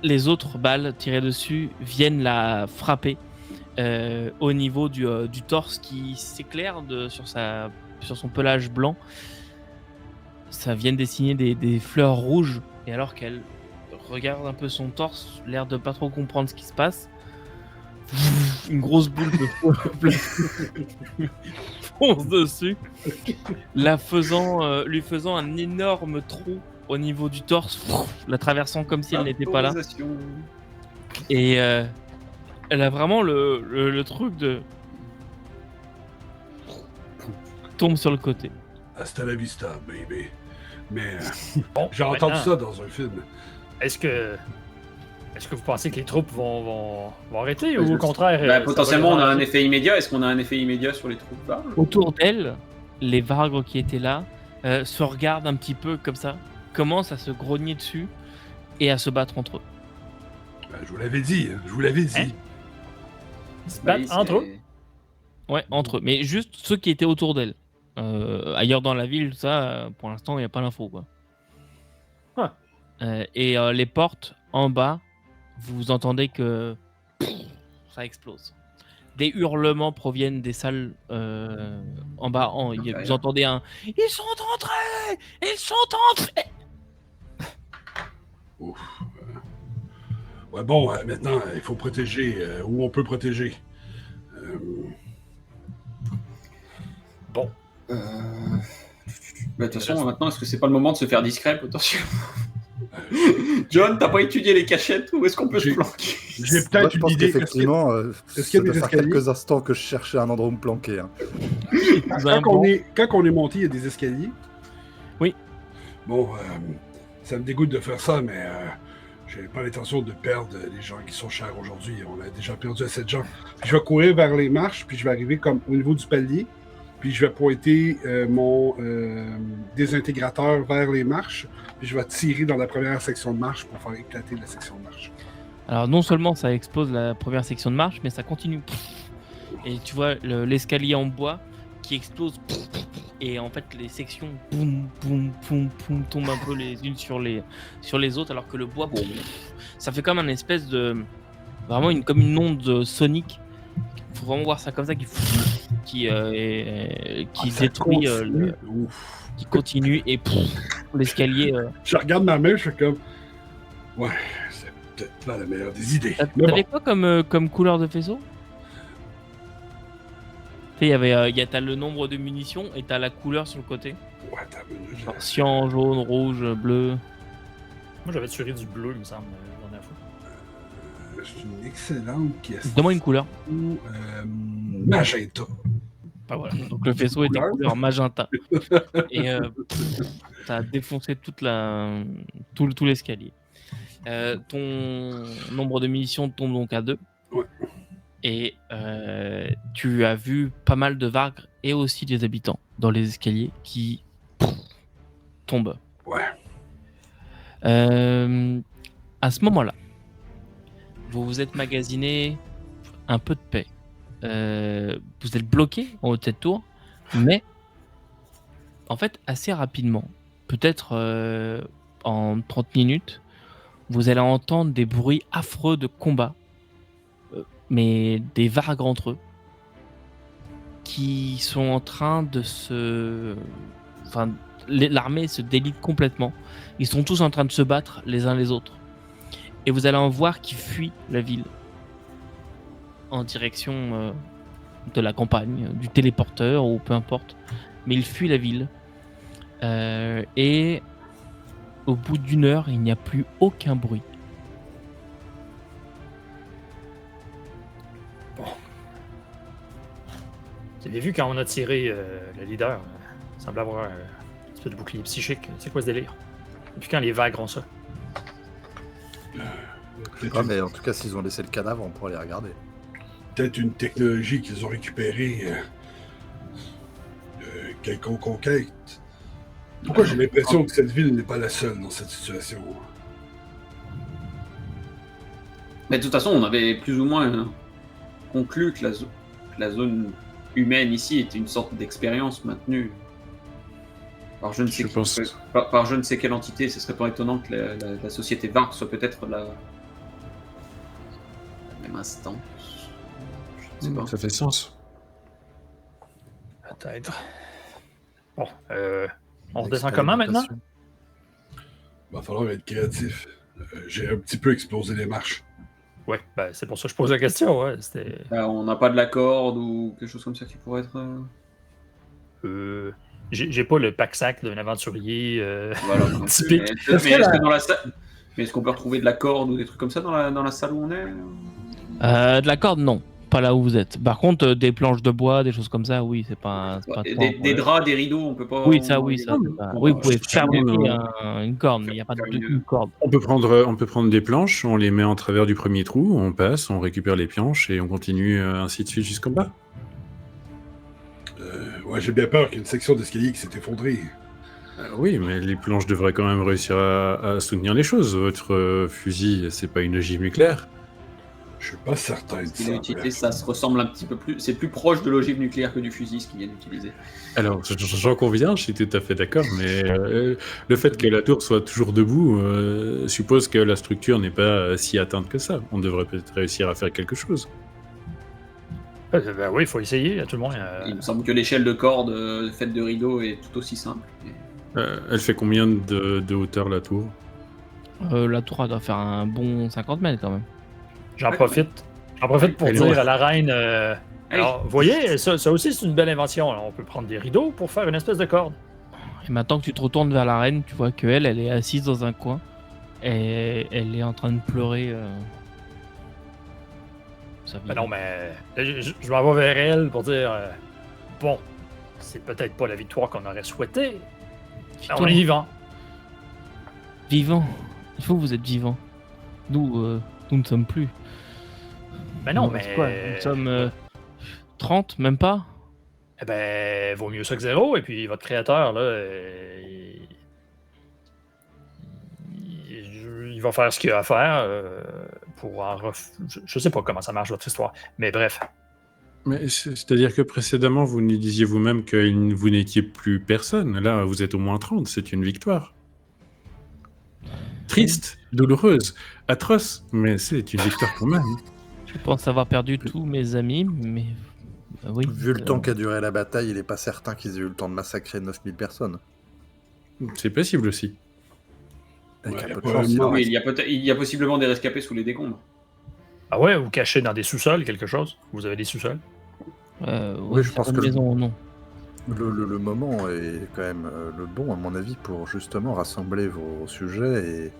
les autres balles tirées dessus viennent la frapper au niveau du torse qui s'éclaire sur son pelage blanc. Ça vient dessiner des fleurs rouges et alors qu'elle regarde un peu son torse, l'air de pas trop comprendre ce qui se passe, une grosse boule de feu fonce dessus, lui faisant un énorme trou au niveau du torse, la traversant comme si elle n'était pas là. Et elle a vraiment le truc de tombe sur le côté. Hasta la vista, baby. Mais bon, j'ai entendu ça dans un film. Est-ce que vous pensez que les troupes vont arrêter ou au contraire potentiellement, on a un effet immédiat. Est-ce qu'on a un effet immédiat sur les troupes là? Autour d'elle, les vargres qui étaient là se regardent un petit peu comme ça, commencent à se grogner dessus et à se battre entre eux. Je vous l'avais dit. Hein? Ils se battent entre eux? Ouais, entre eux. Mais juste ceux qui étaient autour d'elle. Ailleurs dans la ville, ça, pour l'instant, il n'y a pas l'info, quoi. Et les portes en bas, vous entendez que ça explose. Des hurlements proviennent des salles en bas. Vous entendez un « Ils sont entrés! Ils sont entrés !» Ouf. Ouais, bon, maintenant, il faut protéger où on peut protéger. Bon. De toute façon, maintenant, est-ce que c'est pas le moment de se faire discret, potentiellement? John, t'as pas étudié les cachettes? Où est-ce qu'on peut se planquer? J'ai peut-être une idée. Effectivement, est-ce qu'il y a des escaliers? quelques instants que je cherchais un endroit où me planquer. Hein. Quand on est monté, il y a des escaliers. Oui. Bon, ça me dégoûte de faire ça, mais j'ai pas l'intention de perdre les gens qui sont chers aujourd'hui. On a déjà perdu assez de gens. Puis je vais courir vers les marches, puis je vais arriver comme au niveau du palier. Puis je vais pointer mon désintégrateur vers les marches, puis je vais tirer dans la première section de marche pour faire éclater la section de marche. Alors non seulement ça explose la première section de marche, mais ça continue. Et tu vois l'escalier en bois qui explose. Et en fait les sections boum, boum, boum, boum, tombent un peu les unes sur les autres, alors que le bois, ça fait comme un espèce de... Vraiment comme une onde sonique. Il faut vraiment voir ça comme ça qui détruit, qui continue et l'escalier. Je regarde ma main, je suis comme, ouais, c'est peut-être pas la meilleure des idées. T'avais quoi comme couleur de faisceau? Tu sais, t'as le nombre de munitions et t'as la couleur sur le côté. Ouais, t'as genre cyan, jaune, rouge, bleu. Moi j'avais tiré du bleu, il me semble, la dernière fois. C'est une excellente question. Donne-moi une couleur. Magenta. Bah voilà. Donc le faisceau était couleur magenta. Et ça a défoncé tout l'escalier. Ton nombre de munitions tombe donc à 2. Ouais. Et tu as vu pas mal de vargres et aussi des habitants dans les escaliers qui tombent. Ouais. À ce moment-là, vous vous êtes magasiné un peu de paix. Vous êtes bloqué en haut de cette tour, mais en fait assez rapidement, peut-être en 30 minutes, vous allez entendre des bruits affreux de combat, mais des vargres entre eux, qui sont en train de l'armée se délite complètement. Ils sont tous en train de se battre les uns les autres. Et vous allez en voir qui fuient la ville en direction de la campagne, du téléporteur ou peu importe. Mais ils fuient la ville. Et au bout d'1 heure, il n'y a plus aucun bruit. Bon. Vous avez vu quand on a tiré le leader, il semble avoir un espèce de bouclier psychique. C'est quoi ce délire? Depuis quand les vagues ont ça? Mais en tout cas, s'ils ont laissé le cadavre, on pourrait les regarder. Peut-être une technologie qu'ils ont récupérée de quelconque conquête. Pourquoi j'ai l'impression que cette ville n'est pas la seule dans cette situation? Mais de toute façon, on avait plus ou moins conclu que la zone humaine ici était une sorte d'expérience maintenue par je ne sais quelle entité. Ce serait pas étonnant que la société Varg soit peut-être la même instance. Je ne sais pas. Ça fait sens. Peut-être. Bon, on redescend comment maintenant? Il va falloir être créatif. J'ai un petit peu explosé les marches. Ouais, c'est pour ça que je pose la question. Ouais. On n'a pas de la corde ou quelque chose comme ça qui pourrait être... J'ai pas le pack-sac d'un aventurier voilà, typique. Mais est-ce qu'on peut retrouver de la corde ou des trucs comme ça dans la salle où on est? De la corde, non. Pas là où vous êtes. Par contre, des planches de bois, des choses comme ça, oui, c'est pas des draps, des rideaux, on peut pas... Oui, ça. Oui, vous pouvez fabriquer une corde, mais il n'y a pas de corde. On peut prendre des planches, on les met en travers du premier trou, on passe, on récupère les planches et on continue ainsi de suite jusqu'en bas. Ouais, j'ai bien peur qu'une section d'escalier qui s'est effondrée. Oui, mais les planches devraient quand même réussir à soutenir les choses. Votre fusil, c'est pas une ogive nucléaire. Je suis pas certain de ça. Ça se ressemble un petit peu plus... C'est plus proche de l'ogive nucléaire que du fusil, ce qu'ils viennent d'utiliser. Alors, j'en conviens, je suis tout à fait d'accord, mais le fait que la tour soit toujours debout suppose que la structure n'est pas si atteinte que ça. On devrait peut-être réussir à faire quelque chose. Oui, il faut essayer, à tout le monde. Il me semble que l'échelle de corde faite de rideaux est tout aussi simple. Elle fait combien de hauteur, la tour? La tour, elle doit faire un bon 50 mètres, quand même. J'en profite pour dire à la reine... Alors, vous voyez, ça aussi, c'est une belle invention. Alors, on peut prendre des rideaux pour faire une espèce de corde. Et maintenant que tu te retournes vers la reine, tu vois qu'elle est assise dans un coin. Et elle est en train de pleurer. Non, mais je m'en vais vers elle pour dire... bon, c'est peut-être pas la victoire qu'on aurait souhaité. On est vivant. Vivant? Il faut que vous êtes vivant. Nous ne sommes plus. Ben non, mais... Quoi, nous sommes 30, même pas? Eh ben, vaut mieux ça que 0. Et puis, votre créateur, là, il va faire ce qu'il a à faire pour en Je sais pas comment ça marche, votre histoire. Mais bref. Mais c'est-à-dire que précédemment, vous nous disiez vous-même que vous n'étiez plus personne. Là, vous êtes au moins 30. C'est une victoire. Triste, douloureuse, atroce, mais c'est une victoire quand même. Je pense avoir perdu tous mes amis, mais oui. Vu le temps qu'a duré la bataille, il n'est pas certain qu'ils aient eu le temps de massacrer 9000 personnes. C'est possible aussi. Avec Ouais, un peu de chance. Oui, il y a possiblement des rescapés sous les décombres. Ah ouais, ou cachés dans des sous-sols, quelque chose? Vous avez des sous-sols? Oui, je pense que maison, non. Le moment est quand même le bon, à mon avis, pour justement rassembler vos sujets et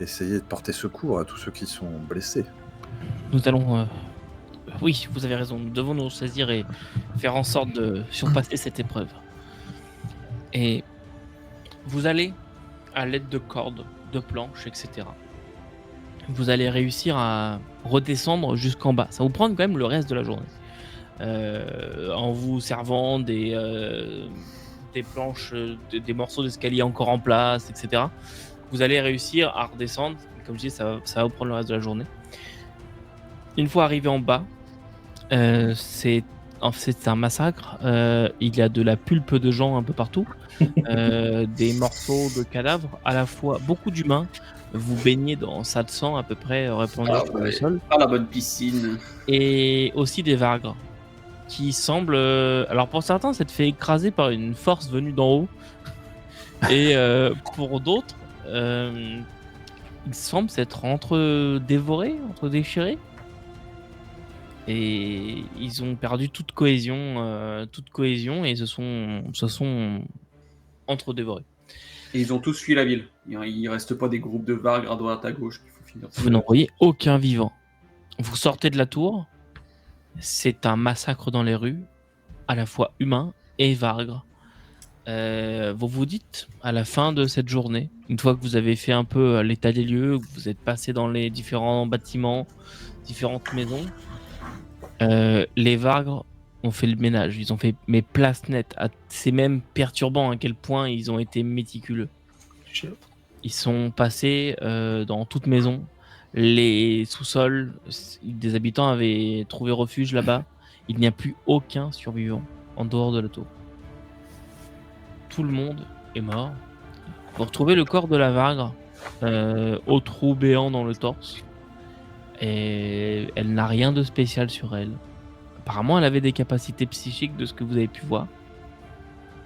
essayer de porter secours à tous ceux qui sont blessés. Nous allons... Oui, vous avez raison. Nous devons nous saisir et faire en sorte de surpasser cette épreuve. Et vous allez, à l'aide de cordes, de planches, etc., vous allez réussir à redescendre jusqu'en bas. Ça vous prend quand même le reste de la journée. En vous servant des planches, des morceaux d'escalier encore en place, etc. Vous allez réussir à redescendre. Comme je dis, ça va vous prendre le reste de la journée. Une fois arrivé en bas, c'est un massacre. Il y a de la pulpe de gens un peu partout, des morceaux de cadavres, à la fois beaucoup d'humains. Vous baignez dans ça de sang à peu près répandu sur le sol. Ah, la bonne piscine. Et aussi des vargres qui semblent... alors pour certains, ça te fait écraser par une force venue d'en haut. Et pour d'autres, ils semblent s'être entre-dévorés, entre-déchirés. Et ils ont perdu toute cohésion et se sont entre-dévorés. Et ils ont tous fui la ville. Il reste pas des groupes de vargres à droite à gauche qu'il faut finir. Vous n'en voyez aucun vivant. Vous sortez de la tour, c'est un massacre dans les rues, à la fois humain et vargre. Vous vous dites, à la fin de cette journée, une fois que vous avez fait un peu l'état des lieux, que vous êtes passé dans les différents bâtiments, différentes maisons, les vargres ont fait le ménage. Ils ont fait place nette. C'est même perturbant à quel point ils ont été méticuleux. Ils sont passés dans toute maison. Les sous-sols des habitants avaient trouvé refuge là-bas. Il n'y a plus aucun survivant en dehors de la tour. Tout le monde est mort. Vous retrouvez le corps de la vargre au trou béant dans le torse. Et elle n'a rien de spécial sur elle. Apparemment, elle avait des capacités psychiques de ce que vous avez pu voir.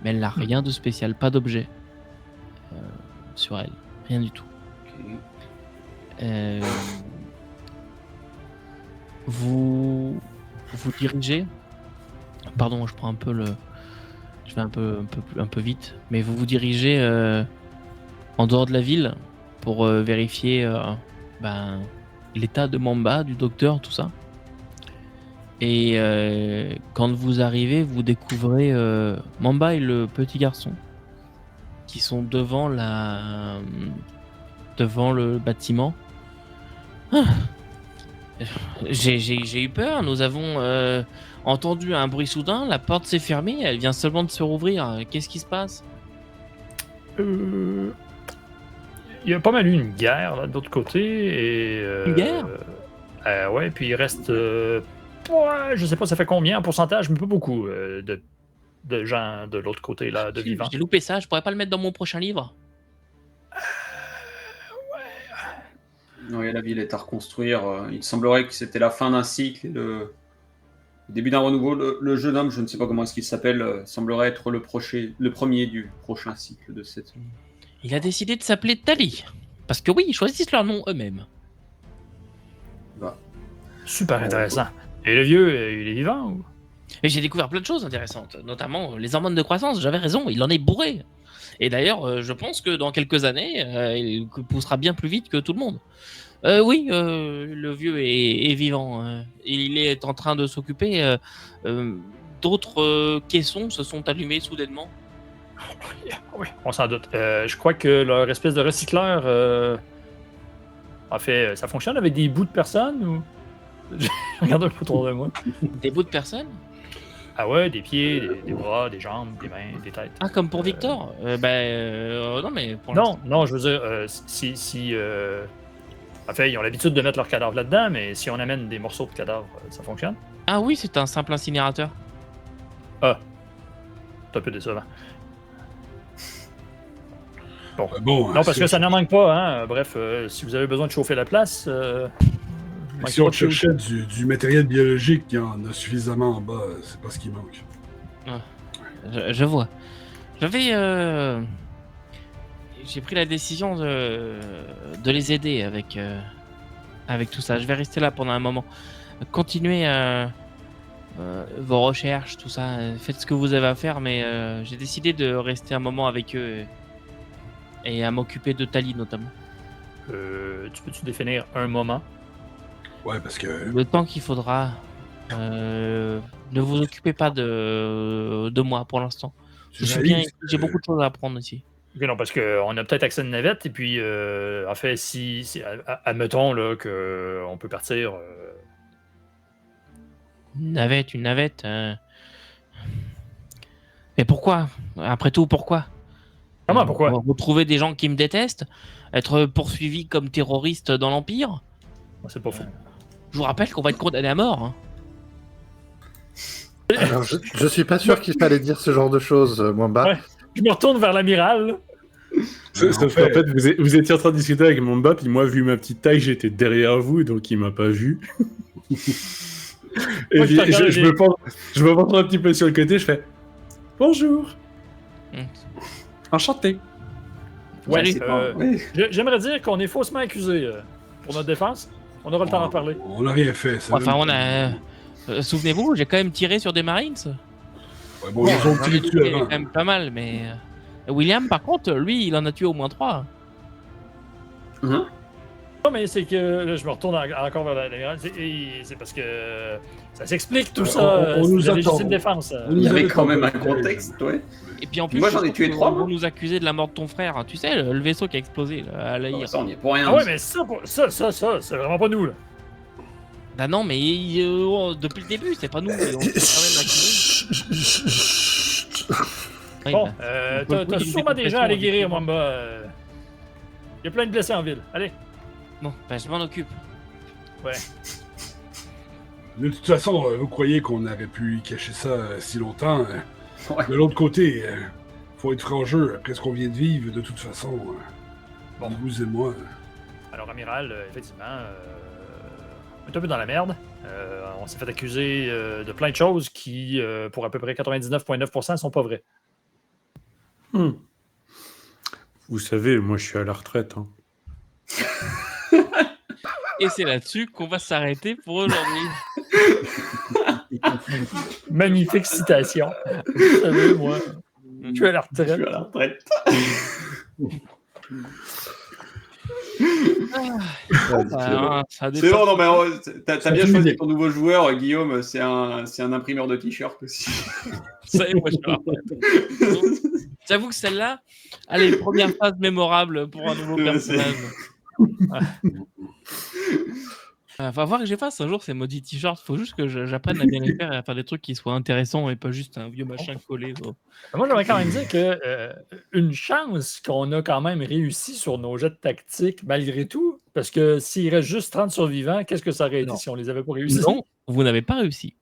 Mais elle n'a rien de spécial, pas d'objet sur elle. Rien du tout. Vous dirigez. Pardon, je prends un peu je vais un peu vite, mais vous dirigez en dehors de la ville pour vérifier l'état de Mamba, du docteur, tout ça. Et quand vous arrivez, vous découvrez Mamba et le petit garçon qui sont devant le bâtiment. Ah. J'ai eu peur. Nous avons entendu un bruit soudain. La porte s'est fermée. Elle vient seulement de se rouvrir. Qu'est-ce qui se passe? Il y a pas mal eu une guerre là, de l'autre côté. Une guerre? Ouais, puis il reste... je sais pas, ça fait combien en pourcentage, mais pas beaucoup de gens de l'autre côté là, de vivants. J'ai loupé ça. Je pourrais pas le mettre dans mon prochain livre? Oui, la ville est à reconstruire. Il semblerait que c'était la fin d'un cycle et le début d'un renouveau. Le jeune homme, je ne sais pas comment est-ce qu'il s'appelle, semblerait être le premier du prochain cycle de cette... Il a décidé de s'appeler Tali. Parce que oui, ils choisissent leur nom eux-mêmes. Bah. Super intéressant. Et le vieux, il est vivant ou... Et j'ai découvert plein de choses intéressantes, notamment les hormones de croissance. J'avais raison, il en est bourré. Et d'ailleurs, je pense que dans quelques années, il poussera bien plus vite que tout le monde. Oui, le vieux est vivant. Il est en train de s'occuper. D'autres caissons se sont allumés soudainement. Oui, on s'en doute. Je crois que leur espèce de recycleur... En fait, ça fonctionne avec des bouts de personnes ou... Je regarde un peu autour de moi. Des bouts de personnes? Ah ouais, des pieds, des bras, des jambes, des mains, des têtes. Ah, comme pour Victor? Non, mais pour non, je veux dire, si en fait, ils ont l'habitude de mettre leurs cadavres là-dedans, mais si on amène des morceaux de cadavres, ça fonctionne? Ah oui, c'est un simple incinérateur. Ah, c'est un peu décevant. Bon. Non, parce que ça n'en manque pas, hein. Bref, si vous avez besoin de chauffer la place... si on cherchait du matériel biologique, il y en a suffisamment en bas, c'est pas ce qui manque. Ah, je vois. J'ai pris la décision de les aider avec tout ça. Je vais rester là pendant un moment. Continuez vos recherches, tout ça. Faites ce que vous avez à faire, mais j'ai décidé de rester un moment avec eux et à m'occuper de Tali notamment. Tu peux-tu définir un moment? Ouais, parce que... Le temps qu'il faudra. Ne vous occupez pas de moi pour l'instant. Je suis bien ici, j'ai beaucoup de choses à apprendre ici. Ok, non, parce qu'on a peut-être accès à une navette, et puis, en fait, si admettons là, qu'on peut partir... Une navette. Mais pourquoi? Après tout, pourquoi? Comment, pourquoi? Vous trouvez des gens qui me détestent? Être poursuivi comme terroriste dans l'Empire? C'est pas faux. Je vous rappelle qu'on va être condamné à mort. Hein. Alors, je suis pas sûr qu'il fallait dire ce genre de choses, Mwamba. Ouais. Je me retourne vers l'amiral. En fait, vous étiez en train de discuter avec Mwamba, puis moi, vu ma petite taille, j'étais derrière vous, donc il m'a pas vu. Et puis, je me penche un petit peu sur le côté, je fais « Bonjour !» Enchanté. Ouais, Salut. J'aimerais dire qu'on est faussement accusé pour notre défense. On aura le temps d'en parler. On n'a rien fait. Ça Enfin, on a. Souvenez-vous, j'ai quand même tiré sur des Marines. Ouais, bon, ils ont tiré dessus C'est avant. quand même pas mal, mais. William, par contre, lui, il en a tué au moins 3. Non, mais c'est que là, je me retourne encore vers l'amiral. C'est parce que ça s'explique tout ça. On nous la attend. légitime défense. Il y avait quand même un contexte, ouais. Et puis en plus, Moi, j'en ai tué 3, Ils moi. vont nous accuser de la mort de ton frère. Tu sais, le vaisseau qui a explosé là, à l'Aïr. Ça, on y est pour rien. Ah ouais, mais ça, c'est vraiment pas nous, là. Bah non, mais depuis le début, c'est pas nous. On s'est quand même accusé. Oui, Bon, bah, t'as sûrement des gens à aller guérir, Mwamba. Il y a plein de blessés en ville. Allez. bon, bah, je m'en occupe. Ouais. De toute façon, vous croyez qu'on aurait pu cacher ça si longtemps? Ouais. De l'autre côté, faut être franc jeu. Après ce qu'on vient de vivre, de toute façon, Bon. vous et moi. Alors, amiral, effectivement, on est un peu dans la merde. On s'est fait accuser de plein de choses qui, pour à peu près 99,9%, sont pas vraies. Vous savez, moi je suis à la retraite. Hein. Et c'est là-dessus qu'on va s'arrêter pour aujourd'hui. Magnifique citation. Vous savez, moi, je suis à la Je suis retraite. à la retraite. Bah, ça C'est dépend. bon, non, mais t'as bien choisi ton nouveau joueur, Guillaume. C'est un imprimeur de t-shirts aussi. Ça y est, moi, je suis à la retraite. J'avoue que celle-là, allez, première phase mémorable pour un nouveau personnage. Va voir que j'efface un jour ces maudits t-shirts. Faut juste que j'apprenne à bien les faire et à faire des trucs qui soient intéressants et pas juste un vieux machin collé. Moi, j'aimerais quand même dire que une chance qu'on a quand même réussi sur nos jets de tactique, malgré tout, parce que s'il reste juste 30 survivants, qu'est-ce que ça aurait été si on les avait pas réussi? Non, vous n'avez pas réussi.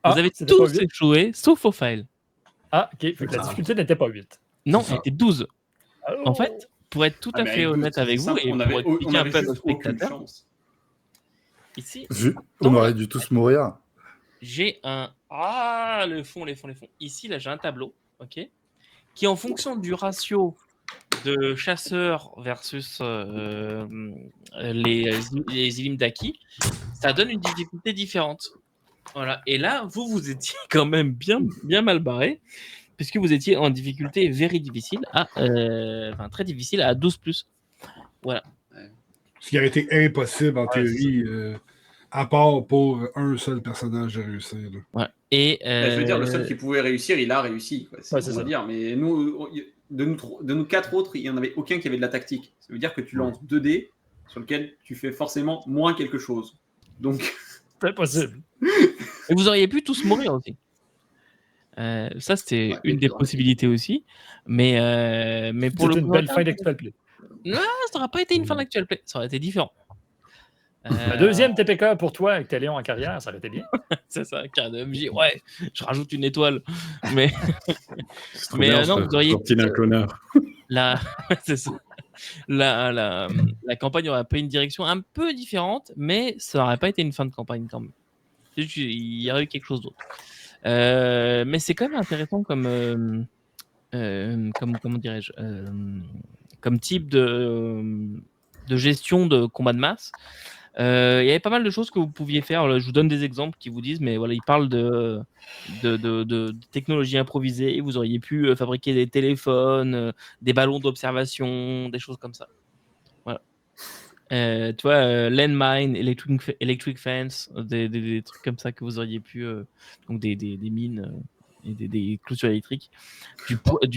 Ah, Vous avez c'était pas tous 8? échoué, sauf Ophael. Ah, ok. Fait que la difficulté n'était pas 8. Non, C'est ça. c'était 12. Oh. En fait, pour être tout à mais fait avec honnête nous, avec c'est vous simple, et on pour avait expliquer un peu à nos juste aucune spectateurs, chance. ici, On aurait dû tous mourir. j'ai un... Ah, les fonds. Ici, là, j'ai un tableau, ok, qui en fonction du ratio de chasseurs versus les Ilim d'Aki, ça donne une difficulté différente. Voilà. Et là, vous étiez quand même bien mal barré, puisque vous étiez en difficulté very difficile, très difficile à 12+. Voilà. Ce qui aurait été impossible en théorie, à part pour un seul personnage de réussir. Là. Ouais. Et Je veux dire, le seul qui pouvait réussir, il a réussi. Quoi. Ouais, C'est ça. dire. Mais nous, de nous 4 autres, il n'y en avait aucun qui avait de la tactique. Ça veut dire que tu lances 2 dés sur lesquels tu fais forcément moins quelque chose. Donc, C'est impossible. Et vous auriez pu tous mourir aussi. Ça, c'était une des possibilités aussi. Mais pour C'était le une belle fin d'Expel Play. Non, ça n'aurait pas été une fin d'actuel play. Ça aurait été différent. Un deuxième TPK pour toi avec Téléon en carrière, ça aurait été bien. C'est ça, car de MJ, ouais, je rajoute une étoile. Mais, Mais non, vous auriez. sorti d'un connard. C'est ça. La campagne aurait pris une direction un peu différente, mais ça n'aurait pas été une fin de campagne quand même. Il y aurait eu quelque chose d'autre. Mais c'est quand même intéressant comme comment dirais-je, comme type de gestion de combat de masse. Il y avait pas mal de choses que vous pouviez faire. Là, je vous donne des exemples qui vous disent, mais voilà, ils parlent de technologies improvisées. Vous auriez pu fabriquer des téléphones, des ballons d'observation, des choses comme ça. Voilà. Tu vois, landmine, electric fence, des trucs comme ça que vous auriez pu, donc des mines et des clôtures électriques.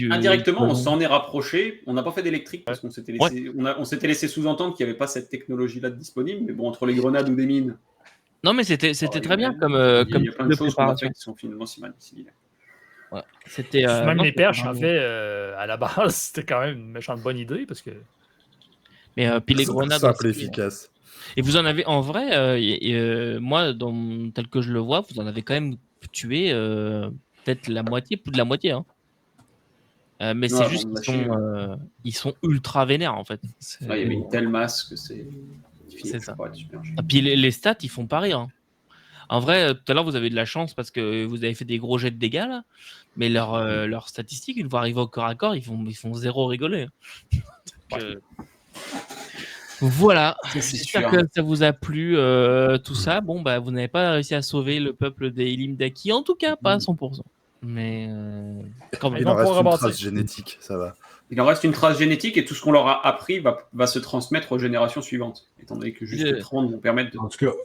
indirectement, on s'en est rapproché. On n'a pas fait d'électrique parce qu'on s'était laissé, on s'était laissé sous-entendre qu'il n'y avait pas cette technologie-là disponible. Mais bon, entre les grenades ou des mines. Non, mais c'était très bien comme Il y a plein de choses qu'on a fait qui sont finalement similaires. Ouais. C'était, Même non, les perches, vraiment... en fait, à la base, c'était quand même une méchante bonne idée parce que. Mais puis les grenades. Simple et efficace. Et vous en avez, en vrai, moi, tel que je le vois, vous en avez quand même tué peut-être la moitié, plus de la moitié. Hein. Mais c'est juste qu'ils sont ultra vénères, en fait. Il y avait une telle masse que c'est difficile. C'est ça. Super Et puis les stats, ils font pas rire. Hein. En vrai, tout à l'heure, vous avez de la chance parce que vous avez fait des gros jets de dégâts, là. Mais leurs statistiques, une fois arrivés au corps à corps, ils font zéro rigoler. Donc, voilà, j'espère que ça vous a plu, tout ça. Bon, bah, vous n'avez pas réussi à sauver le peuple des Ilimdaki, en tout cas pas à 100%. Mais quand même. Il en reste une trace génétique, ça va. Il en reste une trace génétique et tout ce qu'on leur a appris va se transmettre aux générations suivantes, étant donné que juste les 30 vont permettre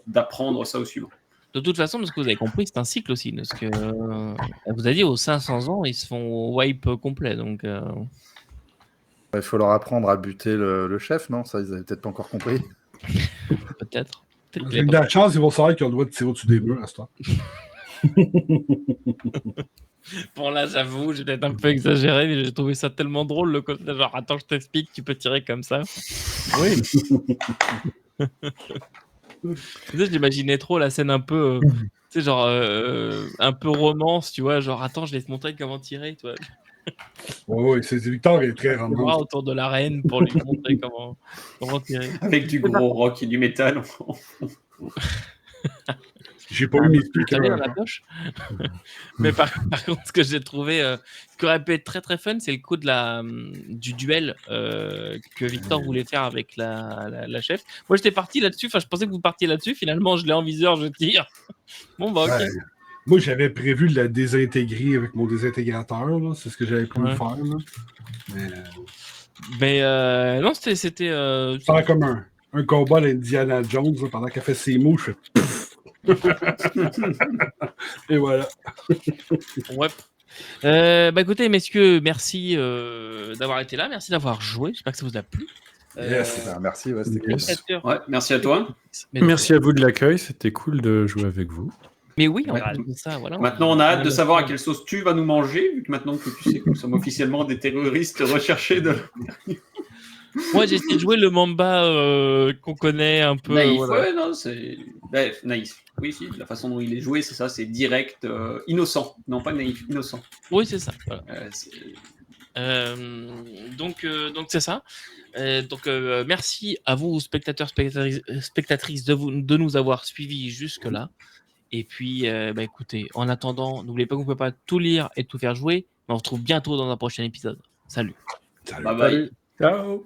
d'apprendre ça aux suivants. De toute façon, de ce que vous avez compris, c'est un cycle aussi. Parce que vous avez dit, aux 500 ans, ils se font wipe complet. Donc, il faut leur apprendre à buter le chef, non? Ça, ils n'avaient peut-être pas encore compris. Peut-être. Avec de la chance, ils vont savoir qu'ils ont le droit de tirer au-dessus des murs à ce temps. Bon, là, j'avoue, j'ai peut-être un peu exagéré, mais j'ai trouvé ça tellement drôle, le côté genre, attends, je t'explique, tu peux tirer comme ça. Oui. J'imaginais trop la scène un peu, tu sais, genre, un peu romance, tu vois, genre, attends, je vais te montrer comment tirer, tu vois. Oui, c'est Victor est très romance. Autour de la reine pour lui montrer comment tirer. Avec du gros rock et du métal. J'ai pas eu mes pics dans la poche. Mais par contre, ce que j'ai trouvé qui aurait pu être très très fun, c'est le coup du duel que Victor voulait faire avec la chef. Moi, j'étais parti là-dessus. Enfin, je pensais que vous partiez là-dessus. Finalement, je l'ai en viseur, je tire. Bon, bah, ok. Ouais. Moi, j'avais prévu de la désintégrer avec mon désintégrateur. Là. C'est ce que j'avais prévu de faire. Là. Mais non, c'était. Faire comme un combat d'Indiana Jones là, pendant qu'elle fait ses mots, je fais. Et voilà. Ouais. Bah écoutez, messieurs, merci d'avoir été là, merci d'avoir joué. J'espère que ça vous a plu. Yes. Merci, ouais, c'était cool. Ouais, merci à toi. Merci à vous de l'accueil, c'était cool de jouer avec vous. Mais oui, on a ça, voilà. Maintenant, on a hâte de savoir à quelle sauce tu vas nous manger, vu que maintenant que tu sais que nous sommes officiellement des terroristes recherchés de. Moi, j'ai essayé de jouer le Mamba qu'on connaît un peu. Naïf, ouais, non, c'est. Bref, naïf. Oui, si, la façon dont il est joué, c'est ça, c'est direct, innocent. Non, pas naïf, innocent. Oui, c'est ça. Voilà. Donc, c'est ça. Donc, merci à vous, spectateurs, spectatrices, de nous avoir suivis jusque-là. Et puis, écoutez, en attendant, n'oubliez pas qu'on ne peut pas tout lire et tout faire jouer, mais on se retrouve bientôt dans un prochain épisode. Salut. Bye bye. Ciao.